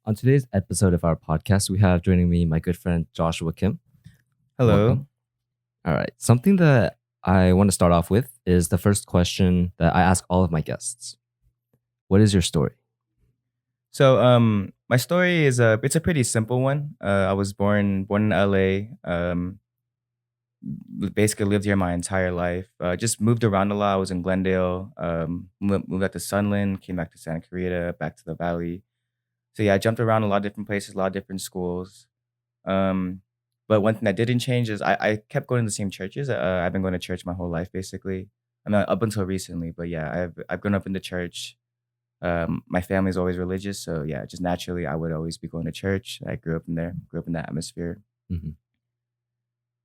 On today's episode of our podcast, we have joining me my good friend Joshua Kim. Hello. Welcome. All right. Something that I want to start off with is the first question that I ask all of my guests. What is your story? So, my story is it's a pretty simple one. I was born in LA. Basically lived here my entire life. Just moved around a lot. I was in Glendale. Moved out to Sunland. Came back to Santa Clarita. Back to the Valley. So yeah, I jumped around a lot of different places, a lot of different schools. Um, but one thing that didn't change is I kept going to the same churches. I've been going to church my whole life, basically. I mean, up until recently, but yeah, I've grown up in the church. My family's always religious, so yeah, just naturally I would always be going to church. I grew up in there, grew up in that atmosphere. Mhm.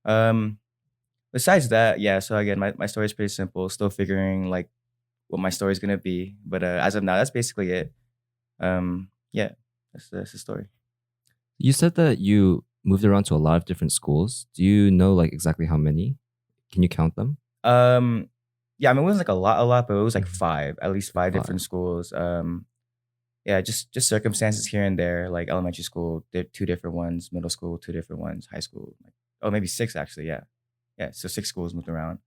Um, Besides that, yeah. So again, my story is pretty simple. Still figuring like what my story is gonna be, but as of now, that's basically it. Yeah, that's the story. You said that you moved around to a lot of different schools. Do you know like exactly how many? Can you count them? Um, yeah, I mean it wasn't like a lot, but it was like Mhm. five, at least five Five. different schools. Yeah, just circumstances here and there. Like elementary school, two different ones. Middle school, two different ones. High school, like, oh maybe six actually. Yeah, yeah. So six schools moved around.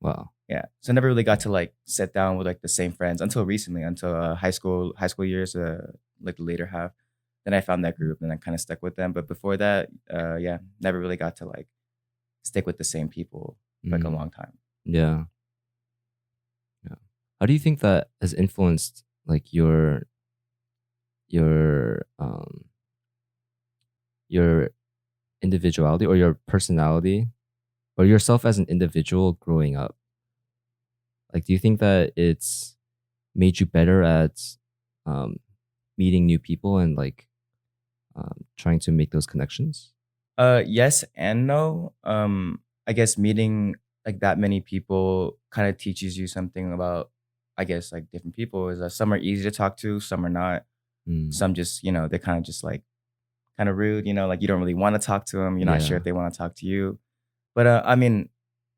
Wow. Yeah, so I never really got to like sit down with like the same friends until recently, until high school years, like the later half. Then I found that group and I kind of stuck with them. But before that, yeah, never really got to like stick with the same people for like a Mm, long time. yeah. Yeah. How do you think that has influenced like your your individuality or your personality or yourself as an individual growing up? Like, do you think that it's made you better at um, meeting new people and like trying to make those connections? Yes and no. I guess meeting like that many people kind of teaches you something about, I guess, like different people. Is that some are easy to talk to, some are not. Mm, Some just, they're kind of just like kind of rude. Like you don't really want to talk to them. You're not sure yeah. if they want to talk to you. But I mean,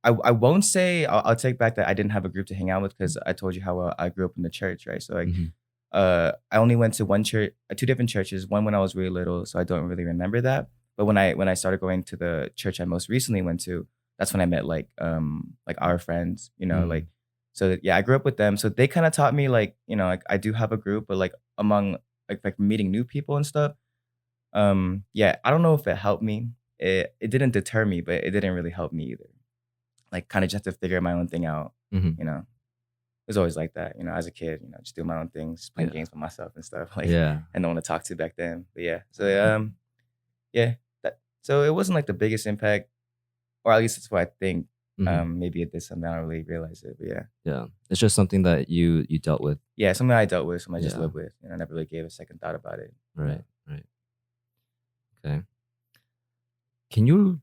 I won't say I'll take back that I didn't have a group to hang out with because I told you how I grew up in the church, right? So like, Hmm. I only went to one church, two different churches. One when I was really little, so I don't really remember that. But when I started going to the church I most recently went to, that's when I met like our friends, Mm, like so yeah, I grew up with them. So they kind of taught me like like I do have a group, but like among like meeting new people and stuff. Yeah, I don't know if it helped me. It didn't deter me, but it didn't really help me either. Like kind of just have to figure my own thing out, hmm. you know. It was always like that, as a kid, just doing my own things, playing Yeah. games with myself and stuff, like, Yeah. and no one to talk to back then. But yeah, so yeah, so it wasn't like the biggest impact, or at least that's what I think. Hmm. Maybe it did something I don't really realize it, but yeah, Yeah. It's just something that you dealt with. yeah, something I dealt with, something I just Yeah. lived with, and I never really gave a second thought about it. Right. Right. Okay. Can you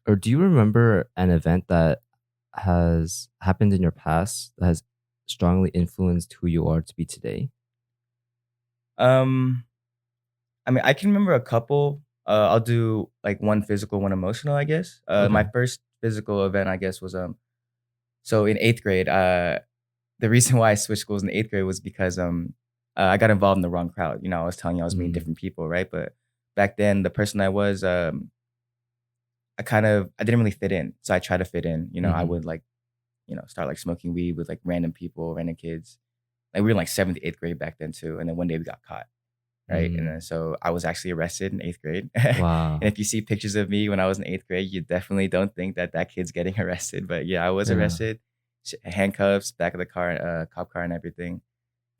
or do you remember an event that has happened in your past that has strongly influenced who you are to be today? Um, I mean, I can remember a couple. I'll do like one physical, one emotional, I guess. Okay. My first physical event, I guess, was so in eighth grade. The reason why I switched schools in eighth grade was because I got involved in the wrong crowd. I was telling you I was meeting Mm, different people, right? But back then, the person I was, I didn't really fit in. So I tried to fit in. I mhm. would like, start like smoking weed with like random people, random kids. Like we were in like seventh, eighth grade back then too. And then one day we got caught, right? And then Mm. so I was actually arrested in eighth grade. And Wow. if you see pictures of me when I was in eighth grade, you definitely don't think that that kid's getting arrested. But yeah, I was Yeah. arrested, handcuffs, back of the car, cop car, and everything.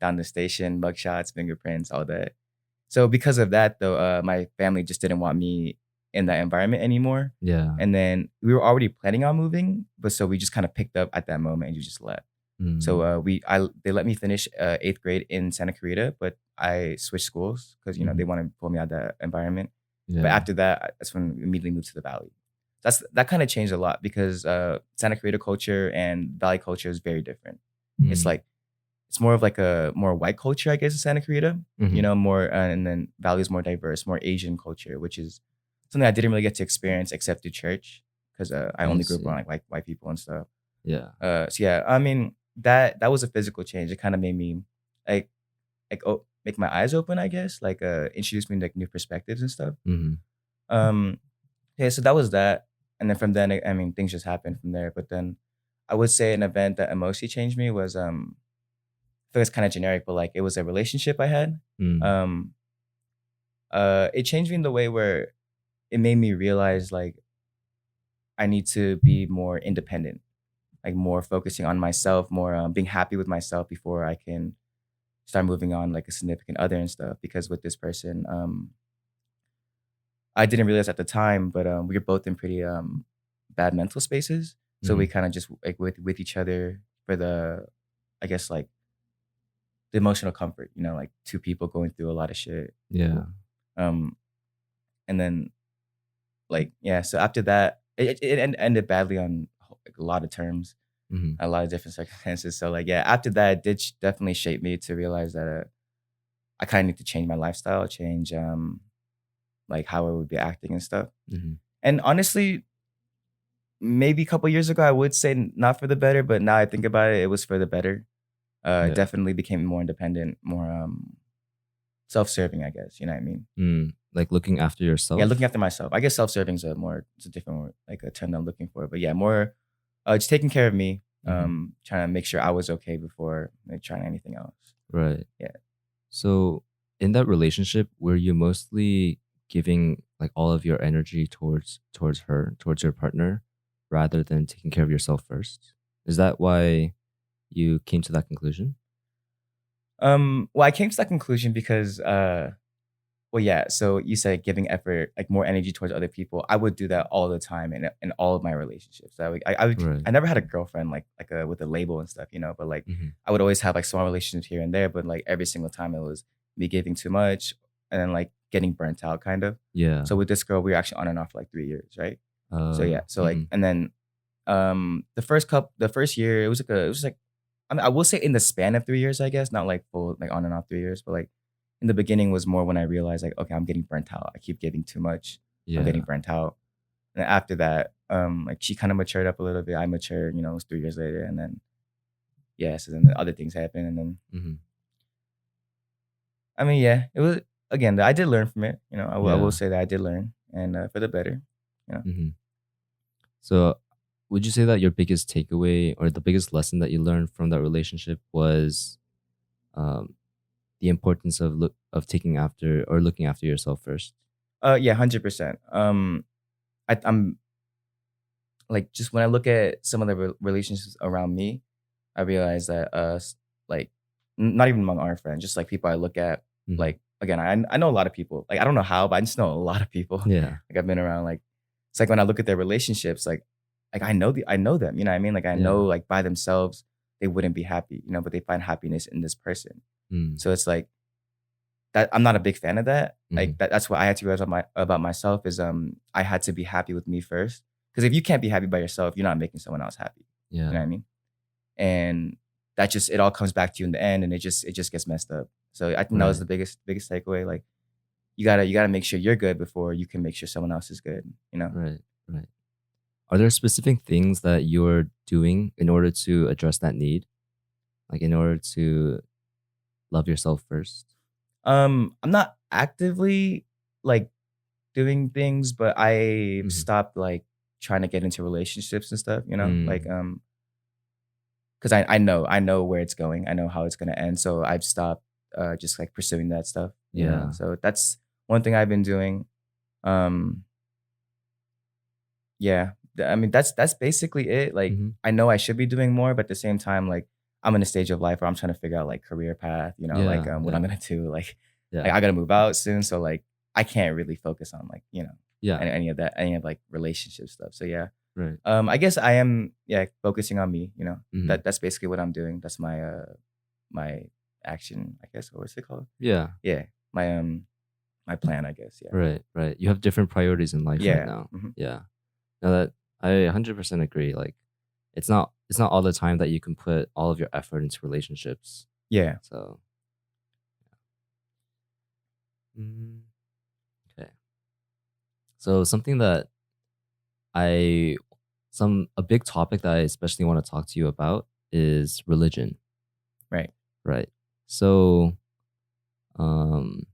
Down the station, mugshots, fingerprints, all that. So because of that, though, my family just didn't want me in that environment anymore. Yeah. And then we were already planning on moving, but so we just kind of picked up at that moment and you just left. So Mm. they let me finish eighth grade in Santa Clarita, but I switched schools because they Mhm. wanted to pull me out of that environment. But Yeah. after that, that's when we immediately moved to the Valley. That kind of changed a lot because Santa Clarita culture and Valley culture is very different. It's Mm. like it's more of like a more white culture, I guess, in Santa Clarita. Mhm. More and then Valley is more diverse, more Asian culture, which is something I didn't really get to experience except through church because I I only grew up around see. like white people and stuff. Yeah. So yeah, I mean that was a physical change. It kind of made me like make my eyes open, I guess, like introduce me to like new perspectives and stuff. Mm-hmm. Um, yeah, so that was that, and then from then, I mean, things just happened from there. But then, I would say an event that emotionally changed me was I feel it's kind of generic, but like it was a relationship I had. Mm. Um, it changed me in the way where it made me realize like I need to be more independent, like more focusing on myself, more being happy with myself before I can start moving on like a significant other and stuff. Because with this person, I didn't realize at the time, but we were both in pretty bad mental spaces. So Mm-hmm. we kind of just like with each other for the, I guess like the emotional comfort, you know, like two people going through a lot of shit. Yeah. Um, and then like yeah, so after that, ended badly on like, a lot of terms, Mm-hmm. a lot of different circumstances. So like yeah, after that, it did definitely shape me to realize that I kind of need to change my lifestyle, change like how I would be acting and stuff. Mm-hmm. And honestly, maybe a couple years ago, I would say not for the better, but now I think about it, it was for the better. Yeah. Definitely became more independent, more self-serving, I guess. You know what I mean? Mm. Like looking after Yeah, looking yourself. after myself. I guess self-serving is it's a different word, like a term that I'm looking for. But yeah, more just taking care of me, Mm-hmm. trying to make sure I was okay before like, trying anything else. Right. Yeah. So in that relationship, were you mostly giving like all of your energy towards her, towards your partner, rather than taking care of yourself first? Is that why you came to that conclusion? Well, I came to that conclusion because well, yeah. So you said giving effort, like more energy towards other people. I would do that all the time in all of my relationships. Right. I never had a girlfriend like a with a label and stuff, you know. But like Mm-hmm. I would always have like small relationships here and there. But like every single time it was me giving too much and then like getting burnt out, kind of. Yeah. So with this girl, we were actually on and off for like 3 years, right? So yeah. So like Mm-hmm. and then the first year it was like I mean I will say in the span of 3 years, I guess, not like full like on and off 3 years, but like in the beginning was more when I realized like, okay, I'm getting burnt out. I keep giving too much. I'm getting Yeah. burnt out. And after that, like she kind of matured up a little bit. I matured, you know, it was 3 years later. And then yeah, so then the other things happened. And then Mm-hmm. I mean, yeah, it was again, I did learn from it. You know, I will Yeah. say that I did learn and for the better, you know. Mm-hmm. So would you say that your biggest takeaway or the biggest lesson that you learned from that relationship was um, the importance of taking after or looking after yourself first? Yeah, 100%. I'm like just when I look at some of the relationships around me, I realize that like not even among our friends, just like people I look at, Mm-hmm. like again, I know a lot of people. Like I don't know how, but I just know a lot of people. Yeah. Like I've been around. Like it's like when I look at their relationships, like I know them. You know what I mean? Like I know Yeah. like by themselves they wouldn't be happy. You know, but they find happiness in this person. Mm. So it's like that. I'm not a big fan of that. Mm-hmm. Like that's what I had to realize about myself is I had to be happy with me first. Because if you can't be happy by yourself, you're not making someone else happy. You know Yeah. what I mean? And that just it all comes back to you in the end, and it just gets messed up. So I think that was Right. the biggest takeaway. Like you gotta make sure you're good before you can make sure someone else is good. You know. Right. Right. Are there specific things that you're doing in order to address that need? Like in order to love yourself first? I'm not actively like doing things, but I Mm-hmm. stopped like trying to get into relationships and stuff. You know, like Mm. because I know where it's going. I know how it's gonna end. So I've stopped just like pursuing that stuff. You know, Yeah. so that's one thing I've been doing. Um, yeah, I mean that's basically it. Like Mm-hmm. I know I should be doing more, but at the same time, like I'm in a stage of life where I'm trying to figure out like career path. You know, like Yeah. what I'm Yeah. gonna do. Like Yeah. I gotta move out soon, so like I can't really focus on like Yeah. any of like relationship stuff. So yeah. Right. I guess I am focusing on me, you know. Mm-hmm. That's basically what I'm doing. That's my my action, I guess. What's it called? Yeah. Yeah. My plan, I guess. Yeah. Right. Right. You have different priorities in life right Yeah. now. Hmm. Yeah. Now that I 100% agree. Like it's not all the time that you can put all of your effort into relationships. Yeah. So mm, okay. So something that I a big topic that I especially want to talk to you about is religion. Right. Right. So Um,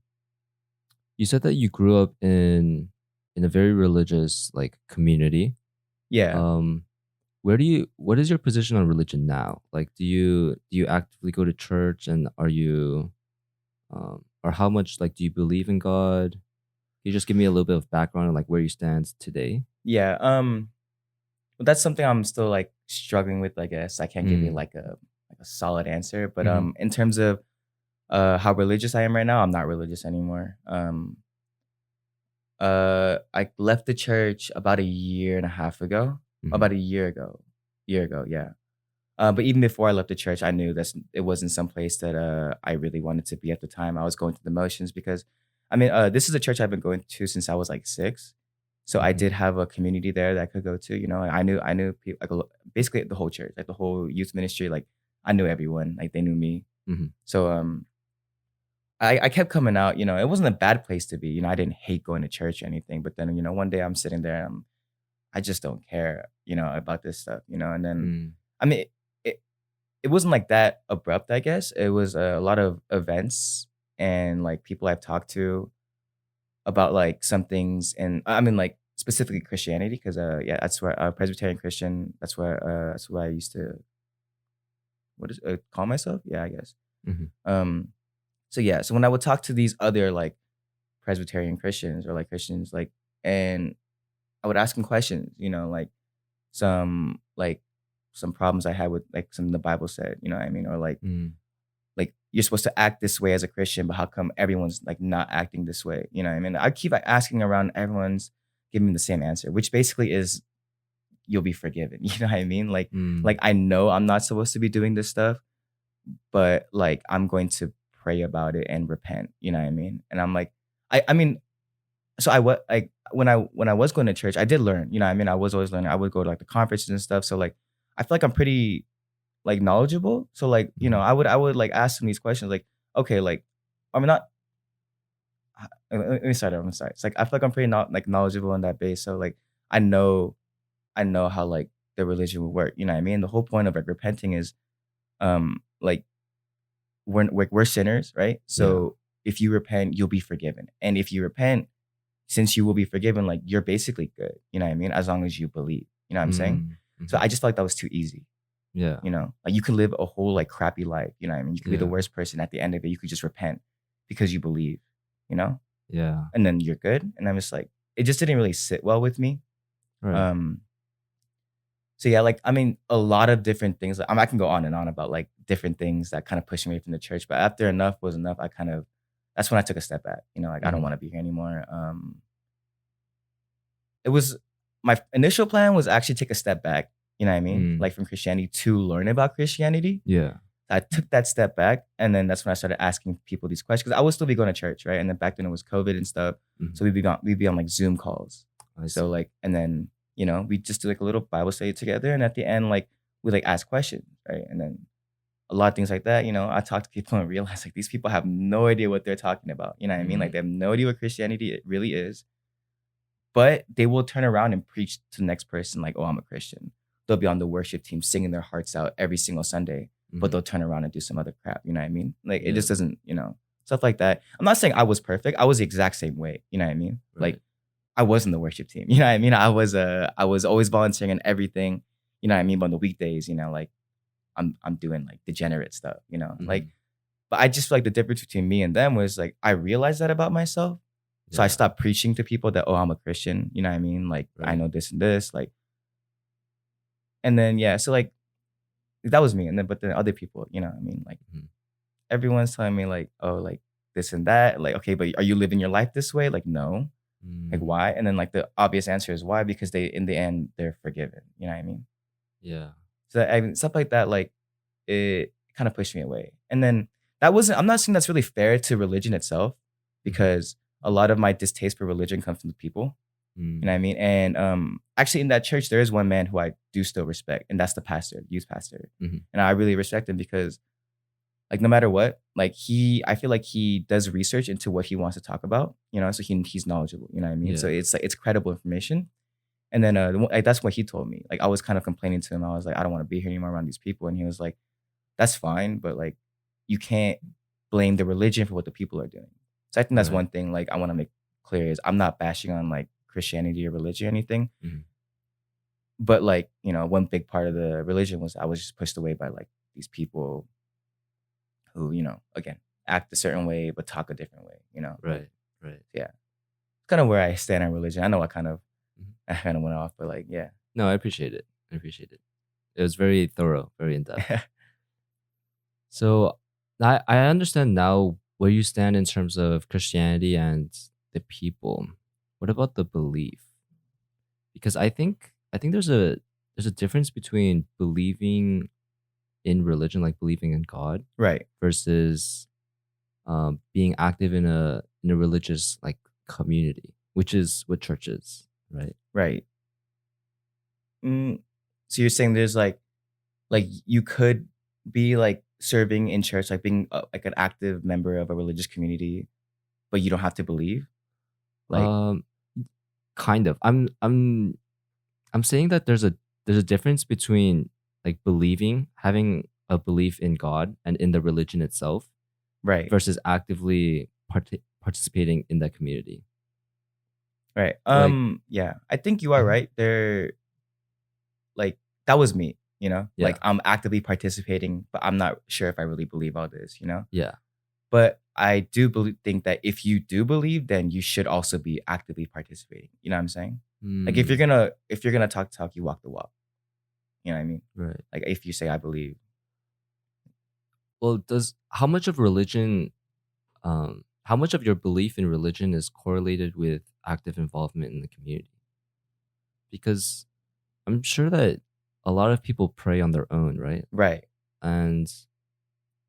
you said that you grew up in a very religious like community. Yeah. Um, what is your position on religion now? Like, do you actively go to church, and are you or how much like do you believe in God? Can you just give me a little bit of background on like where you stand today? Yeah. Well, that's something I'm still like struggling with, I guess. I can't give you Mm. like a solid answer, but Mm-hmm. in terms of how religious I am right now, I'm not religious anymore. I left the church about a year and a half ago. Mm-hmm. About a year ago, yeah. But even before I left the church, I knew that it wasn't some place that I really wanted to be at the time. I was going through the motions because, I mean, this is a church I've been going to since I was like 6. So I Mm-hmm. did have a community there that I could go to. You know, I knew people like basically the whole church, like the whole youth ministry. Like I knew everyone, like they knew me. Mm-hmm. So I kept coming out. You know, it wasn't a bad place to be. You know, I didn't hate going to church or anything. But then one day I'm sitting there, and I just don't care. About this stuff. And then Mm. I mean. It wasn't like that abrupt, I guess. It was a lot of events and like people I've talked to about like some things, and I mean like specifically Christianity, because yeah, that's where Presbyterian Christian. That's what I used to call myself. Yeah, I guess. Mm-hmm. Um. So yeah, so when I would talk to these other like Presbyterian Christians or like Christians, like, and I would ask them questions, some like some problems I had with like something the Bible said, you know what I mean, or Mm. like you're supposed to act this way as a Christian, but how come everyone's like not acting this way? You know what I mean? I keep like, asking around, everyone's giving me the same answer, which basically is you'll be forgiven. You know what I mean? Like Mm. I know I'm not supposed to be doing this stuff, but like I'm going to pray about it and repent. You know what I mean? And I'm like, I mean, so I was like when I was going to church, I did learn. You know what I mean? I was always learning. I would go to like the conferences and stuff. So like I feel like I'm pretty like knowledgeable. So like, Mm-hmm. I would like ask them these questions like, okay, like I'm not let me start over. I'm sorry. It's like I feel like I'm pretty not like knowledgeable in that base. So like I know I know how like the religion would work. You know what I mean? The whole point of like repenting is like we're sinners, right? Yeah. So if you repent, you'll be forgiven. And if you repent, since you will be forgiven, like you're basically good. You know what I mean? As long as you believe. You know what I'm saying? Mm. So Mm-hmm. I just felt like that was too easy. Yeah. Like you could live a whole like crappy life. You know what I mean? You could be the Yeah. worst person at the end of it. You could just repent because you believe, you know? Yeah. And then you're good. And I'm just like, it just didn't really sit well with me. Right. Um, so yeah, like I mean, a lot of different things. Like, I can go on and on about like different things that kind of pushed me away from the church. But after enough was enough, that's when I took a step back. Like I don't Mm-hmm. want to be here anymore. It was my initial plan was actually take a step back, you know what I mean? Mm. Like from Christianity to learn about Christianity. Yeah. I took that step back, and then that's when I started asking people these questions, because I would still be going to church, right? And then back then it was COVID and stuff, Mm-hmm. so we'd be on like Zoom calls. I So see. like, and then we just do like a little Bible study together, and at the end, like we like ask questions, right? And then a lot of things like that. I talk to people and realize like these people have no idea what they're talking about. You know what I mean? Like Mm. they have no idea what Christianity it really is, but they will turn around and preach to the next person like, "Oh, I'm a Christian." They'll be on the worship team singing their hearts out every single Sunday, but Mm-hmm. they'll turn around and do some other crap. You know what I mean? Like it Yeah. just doesn't, stuff like that. I'm not saying I was perfect. I was the exact same way. You know what I mean? Right. Like I was in the worship team. You know what I mean? I was always volunteering and everything. You know what I mean? But on the weekdays, like I'm doing like degenerate stuff. Mm-hmm. Like, but I just feel like the difference between me and them was like I realized that about myself. So I Yeah. stopped preaching to people that, oh, I'm a Christian. You know what I mean? Like I Right. know this and this. Like, and then yeah, so like that was me. And then but then other people, you know what I mean? Like Mm-hmm. everyone's telling me like, oh, like this and that. Like, okay, but are you living your life this way? Like, no. Like Mm. why? And then like the obvious answer is why? Because they in the end they're forgiven. You know what I mean? Yeah. So I mean, stuff like that, like it kind of pushed me away. And then that wasn't, I'm not saying that's really fair to religion itself, Mm-hmm. because a lot of my distaste for religion comes from the people. You know what Mm. I mean? And actually in that church, there is one man who I do still respect, and that's the pastor, youth pastor. Mm-hmm. And I really respect him because like no matter what, like I feel like he does research into what he wants to talk about, so he's knowledgeable, you know what I mean? So Yeah. it's like it's credible information. And then like, that's what he told me. Like I was kind of complaining to him. I was like, I don't want to be here anymore around these people. And he was like, that's fine, but like you can't. blame the religion for what the people are doing. So I think that's Right. one thing like I want to make clear is I'm not bashing on like Christianity or religion or anything, Mhm. but like, you know, one big part of the religion was I was just pushed away by like these people who, you know, again, act a certain way but talk a different way, you know? Like, Right. Right. yeah. Kind of where I stand on religion. I know Mhm. I kind of went off, but like, yeah. No, I appreciate it. I appreciate it. It was very thorough, very in depth. So I understand now where you stand in terms of Christianity and the people. What about the belief? Because I think there's a difference between believing in religion, like believing in God, Right. versus being active in a religious like community, which is what church is, right? Right. Mm, so you're saying there's like you could be like serving in church, like being like an active member of a religious community, but you don't have to believe. Like, Um, kind of. I'm saying that there's a difference between like believing, having a belief in God and in the religion itself, right, versus actively participating in that community. right. Like, Yeah, I think you are mhm, right. There, like that was me. You know, like yeah, I'm actively participating, but I'm not sure if I really believe all this. You know, yeah, but I do think that if you do believe, then you should also be actively participating. You know what I'm saying? Like mm, if you're gonna talk, you walk the walk. You know what I mean? right. Like if you say I believe, Well, does how much of religion, how much of your belief in religion is correlated with active involvement in the community? Because I'm sure that a lot of people pray on their own, right? right, And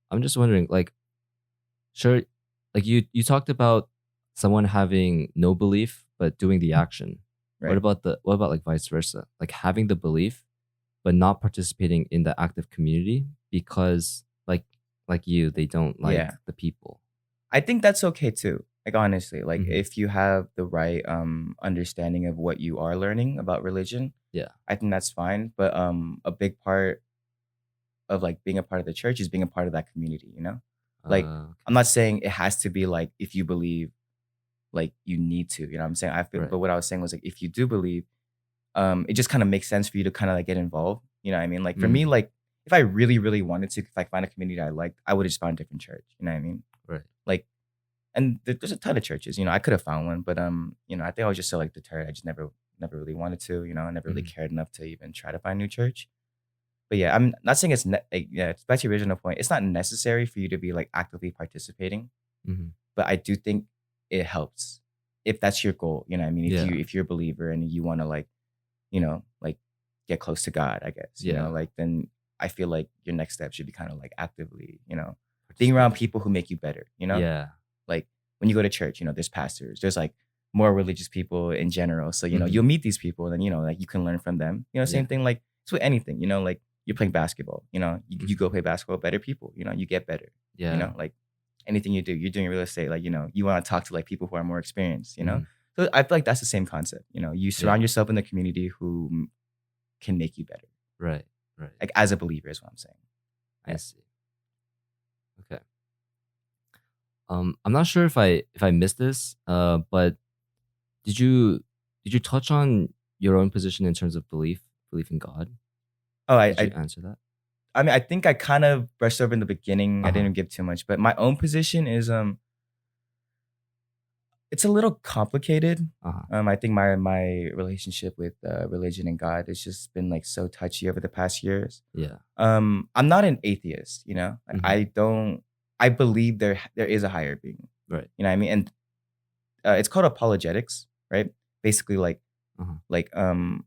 I'm just wondering, like, sure, like you talked about someone having no belief but doing the action. right. What about like vice versa? Like having the belief but not participating in the active community because like you, they don't like Yeah. the people. I think that's okay too. Like honestly, like Hmm. if you have the right understanding of what you are learning about religion, Yeah. I think that's fine. But a big part of like being a part of the church is being a part of that community, you know? Like I'm Okay. not saying it has to be like if you believe like you need to, you know what I'm saying? I feel Right. but what I was saying was like if you do believe, it just kind of makes sense for you to kind of like get involved. You know what I mean? Like for me, Mm, like if I really, really wanted to, if I find a community I liked, I would have just found a different church. You know what I mean? right. Like and there's a ton of churches. You know, I could have found one, but you know, I think I was just so like deterred. I just never really wanted to. You know, I never really Hmm. cared enough to even try to find a new church. But yeah, I'm not saying it's like, yeah. It's back to your original point. It's not necessary for you to be like actively participating, Hmm. but I do think it helps if that's your goal. You know, what I mean, Yeah. if you're a believer and you want to like you know like get close to God, I guess you know Yeah. like then I feel like your next step should be kind of like actively being around Participating. people who make you better. Yeah. Like when you go to church, there's pastors, there's like more religious people in general. So, Hmm. you'll meet these people and then, like you can learn from them. Same Yeah. thing like it's with anything, like you're playing basketball, you go Hmm. play basketball with better people, you get better, Yeah. like anything you do, you're doing real estate, like, you want to talk to like people who are more experienced. Hmm. So I feel like that's the same concept. You surround Yeah. yourself in the community who can make you better. Right. Right. Like as a believer is what I'm saying. I Yeah. see. Okay. I'm not sure if I missed this, but did you did you touch on your own position in terms of belief in God? Oh, Did you answer that? I mean, I think I kind of brushed over in the beginning. I Uh huh. didn't give too much, but my own position is it's a little complicated. Uh huh. I think my relationship with religion and God has just been like so touchy over the past years. Yeah. I'm not an atheist, Like, Hmm. I don't. I believe there is a higher being. Right. You know what I mean? And it's called apologetics, right? Basically, Uh huh. like um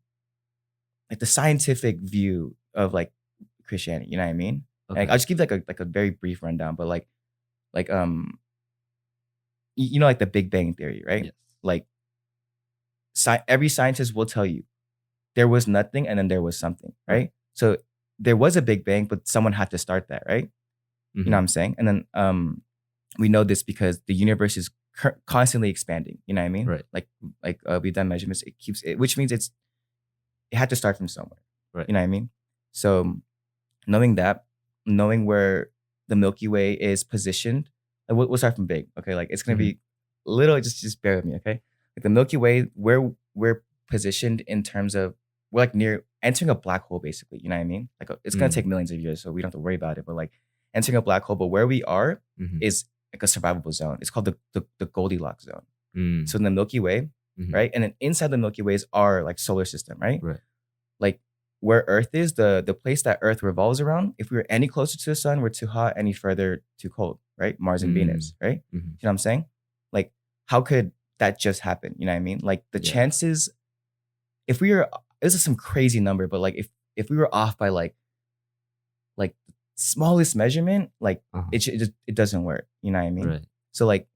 like the scientific view of like Christianity. You know what I mean? Like Okay. I'll just give like a very brief rundown, but like like the Big Bang Theory, right? Yes. Like every scientist will tell you there was nothing and then there was something, Right. right? So there was a Big Bang, but someone had to start that, right? You know Hmm. what I'm saying? And then we know this because the universe is constantly expanding. You know what I mean? Right. Like we've done measurements, it keeps it, which means it had to start from somewhere. Right. You know what I mean? So knowing that, knowing where the Milky Way is positioned Like we'll start from big. Okay, like it's gonna Mhm. be little. Just bear with me. Okay, like the Milky Way, we're positioned in terms of we're like near entering a black hole, basically. You know what I mean? Like it's gonna take Mm. millions of years, so we don't have to worry about it. But like entering a black hole, but where we are Mhm. is like a survivable zone. It's called the Goldilocks zone. Mm. So in the Milky Way, Mhm. right, and then inside the Milky Way is our like solar system, right? Right. Like where Earth is, the place that Earth revolves around, if we were any closer to the sun, we're too hot, any further, too cold, right? Mars and Mm. Venus, right? You Mhm. know what I'm saying? Like, how could that just happen? You know what I mean? Like the Yeah. chances, if we were, this is some crazy number, but like if we were off by like smallest measurement, like Uh-huh. it doesn't work. You know what I mean? Right. So like,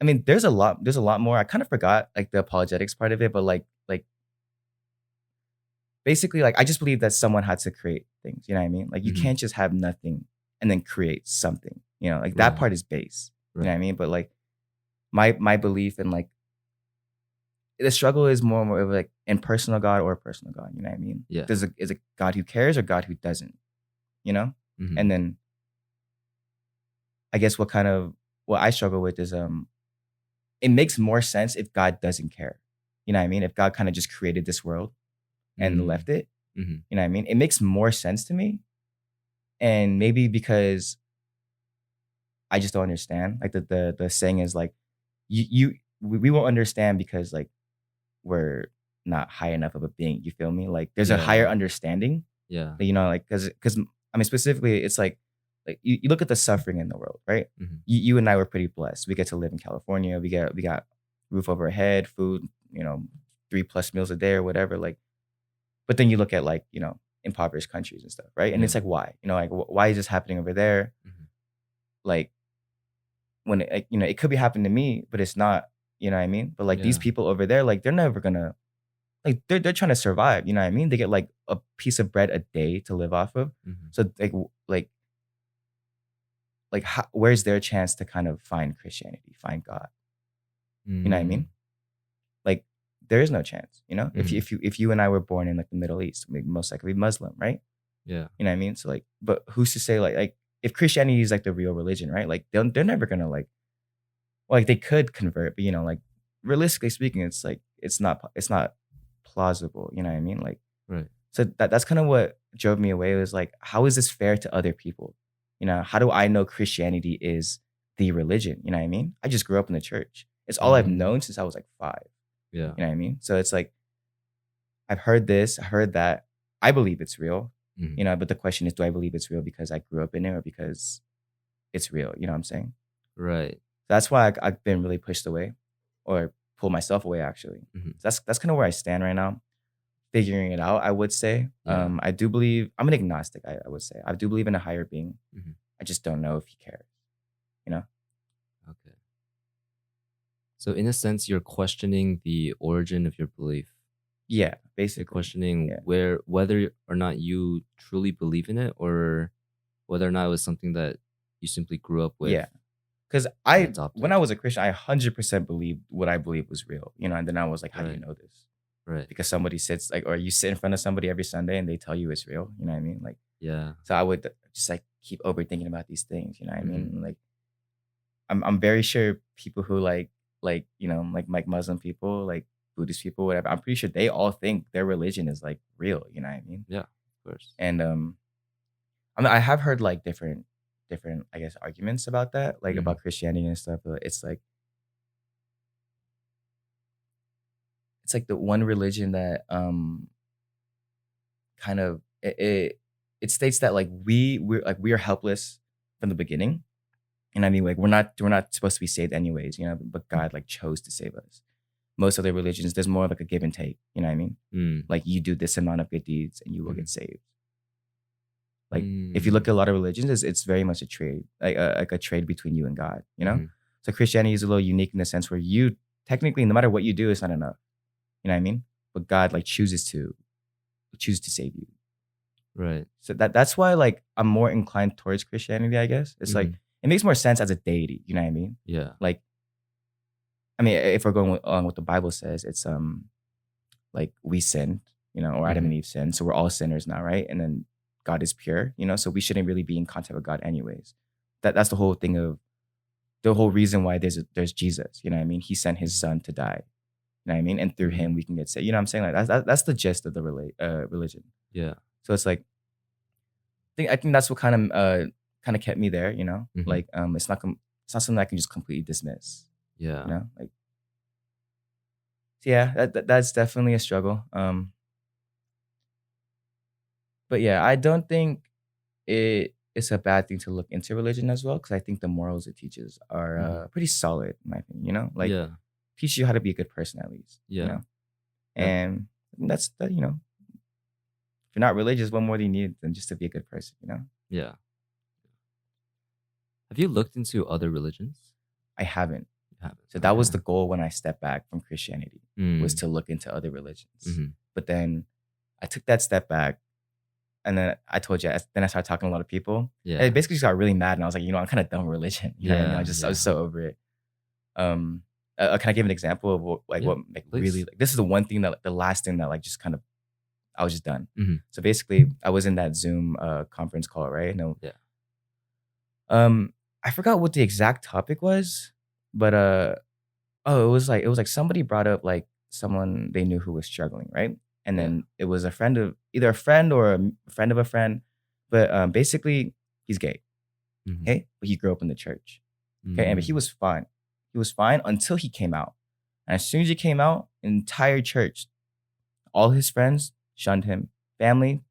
I mean, there's a lot more. I kind of forgot like the apologetics part of it, but like basically like I just believe that someone had to create things. You know what I mean? Like you Mhm. can't just have nothing and then create something. You know, like that Right. part is base. You know what Right. I mean? But like my belief in like the struggle is more and more of like impersonal God or personal God. You know what I mean? Yeah. Is it God who cares or God who doesn't? You know? Mhm. And then I guess what I struggle with is it makes more sense if God doesn't care. You know what I mean? If God kind of just created this world and Mm. left it, Mhm. you know what I mean? It makes more sense to me. And maybe because I just don't understand. Like the saying is like we won't understand because like we're not high enough of a being. You feel me? Like there's a higher Yeah. understanding. Yeah. You know, like because I mean specifically, it's like you look at the suffering in the world, right? Mhm. You and I were pretty blessed. We get to live in California. We got roof over our head, food. You know, 3+ meals a day or whatever. Like, but then you look at like impoverished countries and stuff, right? And Yeah. it's like why? You know, like why is this happening over there? Mhm. Like when it, like, it could be happening to me, but it's not, you know what I mean? But like these Yeah. people over there, like they're never gonna like they're trying to survive, you know what I mean? They get like a piece of bread a day to live off of. Mhm. So like how, where's their chance to kind of find Christianity, find God? You know what I mean? Mm. Like there is no chance, you know? Mhm. If you and I were born in like the Middle East, we'd most likely be Muslim, right? Yeah. You know what I mean? So like, but who's to say like if Christianity is like the real religion, right? Like they're never gonna like well, like they could convert, but like realistically speaking, it's like it's not plausible. You know what I mean? Like Right. so that's kind of what drove me away was like, how is this fair to other people? You know, how do I know Christianity is the religion? You know what I mean? I just grew up in the church. It's all I've Mm. known since I was like 5. Yeah. You know what I mean? So it's like I've heard this, I heard that. I believe it's real. Mhm. You know, but the question is, do I believe it's real because I grew up in it or because it's real? You know what I'm saying? Right. That's why I've been really pushed away or pull myself away actually. Mhm. So that's kind of where I stand right now, figuring it out, I would say. Yeah. I do believe I'm an agnostic, I would say. I do believe in a higher being. Mhm. I just don't know if he cares, you know? Okay. So in a sense, you're questioning the origin of your belief. Yeah, You're basically. questioning Yeah. whether or not you truly believe in it, or whether or not it was something that you simply grew up with Yeah. Because and when adopted. I was a Christian, I 100% believed what I believed was real, you know? And then I was like, how do you Right. know this? Right. Because somebody sits like, or you sit in front of somebody every Sunday and they tell you it's real, you know what I mean? Like, Yeah. so I would just like keep overthinking about these things, you know what I Mhm. mean? Like, I'm very sure people who like Muslim people, like Buddhist people, whatever. I'm pretty sure they all think their religion is like real. You know what I mean? Yeah. Of course. And I mean, I have heard like different I guess arguments about that, like Mhm. about Christianity and stuff. But it's like the one religion that kind of it states that like we are helpless from the beginning. And I mean, like we're not supposed to be saved anyways, you know. But God like chose to save us. Most other religions, there's more of like a give and take. You know what I mean? Mm. Like you do this amount of good deeds and you will get Mhm. saved. Like if you look at a Mm. lot of religions, it's very much a trade, like a trade between you and God. You know? Mhm. So Christianity is a little unique in the sense where you technically, no matter what you do, it's not enough. You know what I mean? But God like chooses to save you. Right. So that's why like I'm more inclined towards Christianity. I guess it's like Mhm. it makes more sense as a deity. You know what I mean? Yeah. Like I mean, if we're going on what the Bible says, it's like we sinned, you know, or Adam and Mhm. Eve sinned, so we're all sinners now, right? And then God is pure, you know, so we shouldn't really be in contact with God anyways. That's the whole thing of the whole reason why there's Jesus. You know what I mean? He sent his son to die. You know what I mean? And through him we can get saved. You know what I'm saying? Like that's the gist of the religion. Yeah. So it's like I think that's what kind of kept me there. You know, Mhm. like it's not something I can just completely dismiss. Yeah. You know, like so yeah, that's definitely a struggle. But yeah, I don't think it's a bad thing to look into religion as well, because I think the morals it teaches are Mhm. pretty solid, in my opinion. You know, like Yeah. teach you how to be a good person at least. You Yeah. know, Yeah. and that's that. You know, if you're not religious, what more do you need than just to be a good person? You know, Yeah. Have you looked into other religions? I haven't. You haven't. So that was Okay. the goal when I stepped back from Christianity, was Mm. to look into other religions. Mhm. But then I took that step back, and then I told you, then I started talking to a lot of people. And Yeah. it basically just got really mad, and I was like, you know, I'm kind of done with religion. You know what I mean? Yeah. I Yeah. was so over it. Can I give an example of what, Yeah. like really, Please. like, this is the one thing that, the last thing that, like, just kind of, I was just done. Mhm. So basically, I was in that Zoom conference call, right? No, Yeah. I forgot what the exact topic was, but oh, it was like somebody brought up like someone they knew who was struggling, right? And Yeah. then it was a friend of either a friend or a friend of a friend, but basically he's gay, Mhm. okay? But he grew up in the church, okay? And but he Mm. was fine. He was fine until he came out. And as soon as he came out, entire church, all his friends shunned him. Family,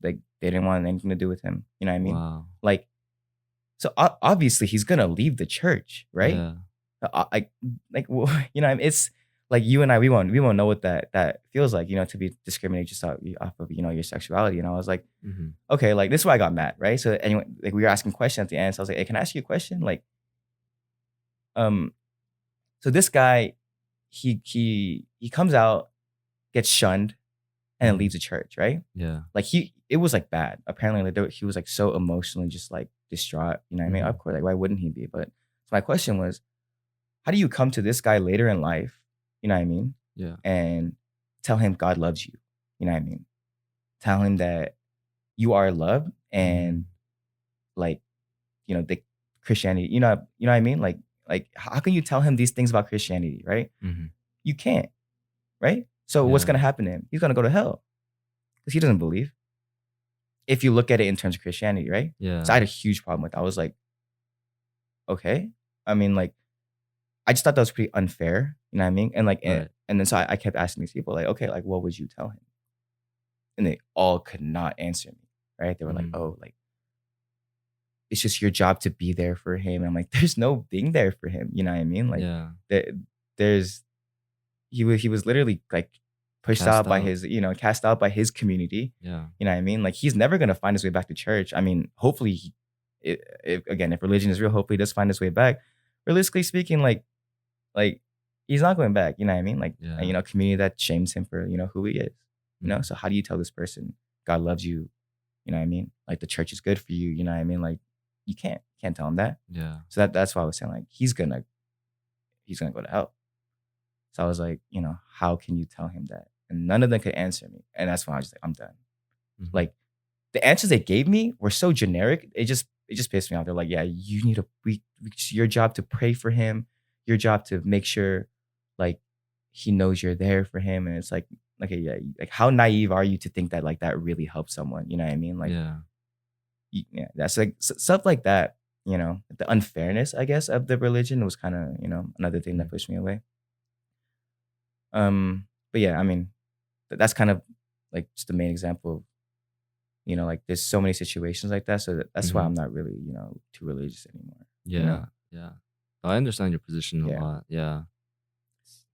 like they didn't want anything to do with him. You know what I mean? Wow. Like, so obviously he's gonna leave the church, right? Yeah. Well, you know, I mean, it's like you and I, we won't know what that feels like, you know, to be discriminated just off of, you know, your sexuality. And I was like, Mhm. okay, like this is why I got mad, right? So anyway, like we were asking questions at the end. So I was like, hey, can I ask you a question? Like, um, so this guy, he comes out, gets shunned, and then Mhm. leaves the church, right? Yeah. Like it was like bad. Apparently, like he was like so emotionally just like distraught. You know what I mean? Of Mhm. course, like why wouldn't he be? But so my question was, how do you come to this guy later in life, you know what I mean, Yeah. and tell him God loves you, you know what I mean? Tell him that you are loved and Mhm. like, you know, the Christianity, you know what I mean? Like how can you tell him these things about Christianity, right? Mhm. You can't, right? So what's Yeah. gonna happen to him? He's gonna go to hell because he doesn't believe. If you look at it in terms of Christianity, right? So I Yeah. had a huge problem with that. I was like, okay. I mean, like, I just thought that was pretty unfair. You know what I mean? And like, Right. and then so I kept asking these people, like, okay, like, what would you tell him? And they all could not answer me. Right? They were like, Mm. oh, like, it's just your job to be there for him. And I'm like, there's no being there for him. You know what I mean? Like, Yeah. there, there's he was literally like pushed Cast out by out. his, you know, cast out by his community. Yeah. You know what I mean? Like, he's never gonna find his way back to church. I mean, hopefully, if again, if religion is real, hopefully he does find his way back. Realistically speaking, like he's not going back. You know what I mean? Like, Yeah. you know, a community that shames him for, you know, who he is. You know, Mhm. so how do you tell this person God loves you? You know what I mean? Like the church is good for you. You know what I mean? Like you can't tell him that. Yeah. So that's why I was saying like he's gonna go to hell. So I was like, you know, how can you tell him that? And none of them could answer me. And that's why I was like, I'm done. Mhm. Like the answers they gave me were so generic. It just pissed me off. They're like, yeah, you need it's your job to pray for him, your job to make sure like he knows you're there for him. And it's like, okay, yeah, like how naive are you to think that like that really helps someone? You know what I mean? Like, Yeah. yeah, that's like stuff like that. You know, the unfairness, I guess, of the religion was kind of, you know, another thing that Mhm. pushed me away. But yeah, I mean, that's kind of like just the main example of, you know, like there's so many situations like that. So that's why Mhm. I'm not really, you know, too religious anymore. You know? Yeah. Yeah. I understand your position a Yeah. lot. Yeah. It's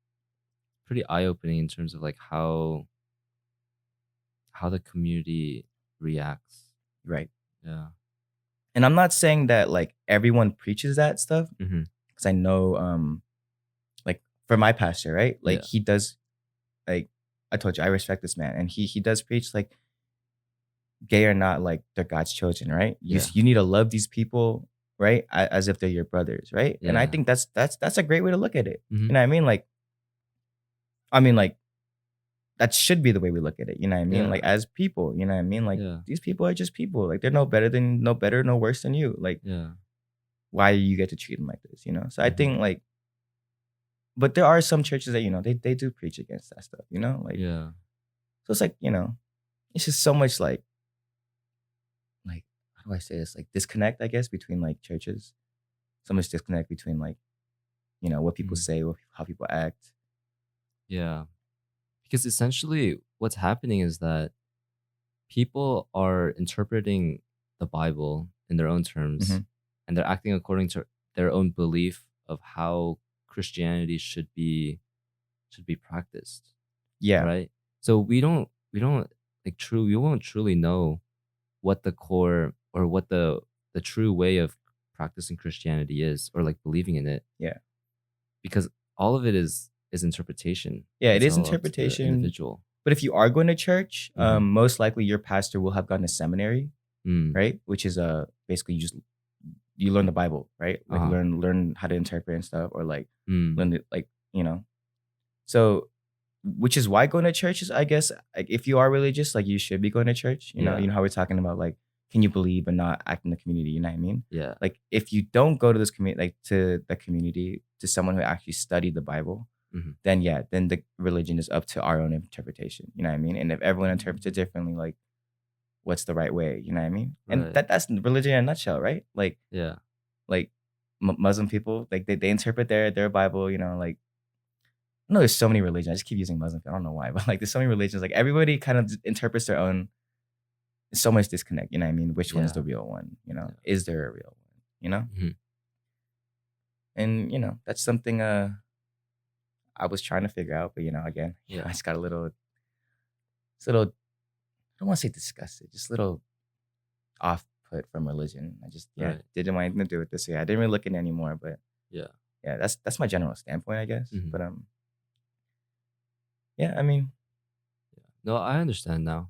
pretty eye-opening in terms of like how the community reacts. Right. Yeah. And I'm not saying that like everyone preaches that stuff Mhm. because I know, like for my pastor, right? Like Yeah. he does, like I told you, I respect this man, and he does preach like gay or not, like they're God's children, right? Yeah. You need to love these people, right, as if they're your brothers, right? And I Yeah. think that's a great way to look at it. You Mhm. know what I mean? Like, like that should be the way we look at it. You know what I mean? Like Yeah. as people, you know what I mean? Like Yeah. these people are just people. Like they're no better, no worse than you. Like Yeah. why you get to treat them like this, you know? So I Mhm. think like, but there are some churches that, you know, they do preach against that stuff, you know? Like, Yeah. so it's like, you know, it's just so much like, how do I say this? Like disconnect, I guess, between like churches. So much disconnect between like, you know, what people Mhm. say, how people act. Yeah. Because essentially what's happening is that people are interpreting the Bible in their own terms, Hmm. and they're acting according to their own belief of how Christianity should be practiced, Yeah. right? So we don't like true we won't truly know what the core or what the true way of practicing Christianity is, or like believing in it, Yeah. because all of it is interpretation. Yeah. It It's is all up to the interpretation. individual. But if you are going to church, Mm-hmm. most likely your pastor will have gone to seminary, Mm. right? Which is basically you learn the Bible, right? Like Uh-huh. learn how to interpret and stuff, or like Mm. learn it, like, you know. So, which is why going to church is, I guess, like if you are religious, like you should be going to church. Yeah. You know how we're talking about like, can you believe and not act in the community? You know what I mean? Yeah. Like if you don't go to this community, like to the community, to someone who actually studied the Bible, Mm-hmm. then yeah, then the religion is up to our own interpretation. You know what I mean? And if everyone interprets it differently, like what's the right way? You know what I mean? And Right. that's religion in a nutshell, right? Yeah. Like Muslim people, like they interpret their Bible. You know, like I know there's so many religions. I just keep using Muslim. I don't know why, but like there's so many religions. Like everybody kind of interprets their own. So much disconnect. You know what I mean? Which one is Yeah. the real one? You know, Yeah. is there a real one? You know, Mm-hmm. and you know that's something I was trying to figure out, but you know, again, I Yeah. just got a little. I don't want to say disgusted, just a little off put from religion. I just Right. didn't want anything to do with this. So yeah, I didn't really look in it anymore. But Yeah. yeah, that's my general standpoint, I guess. Mm-hmm. But yeah, I mean, No, I understand now.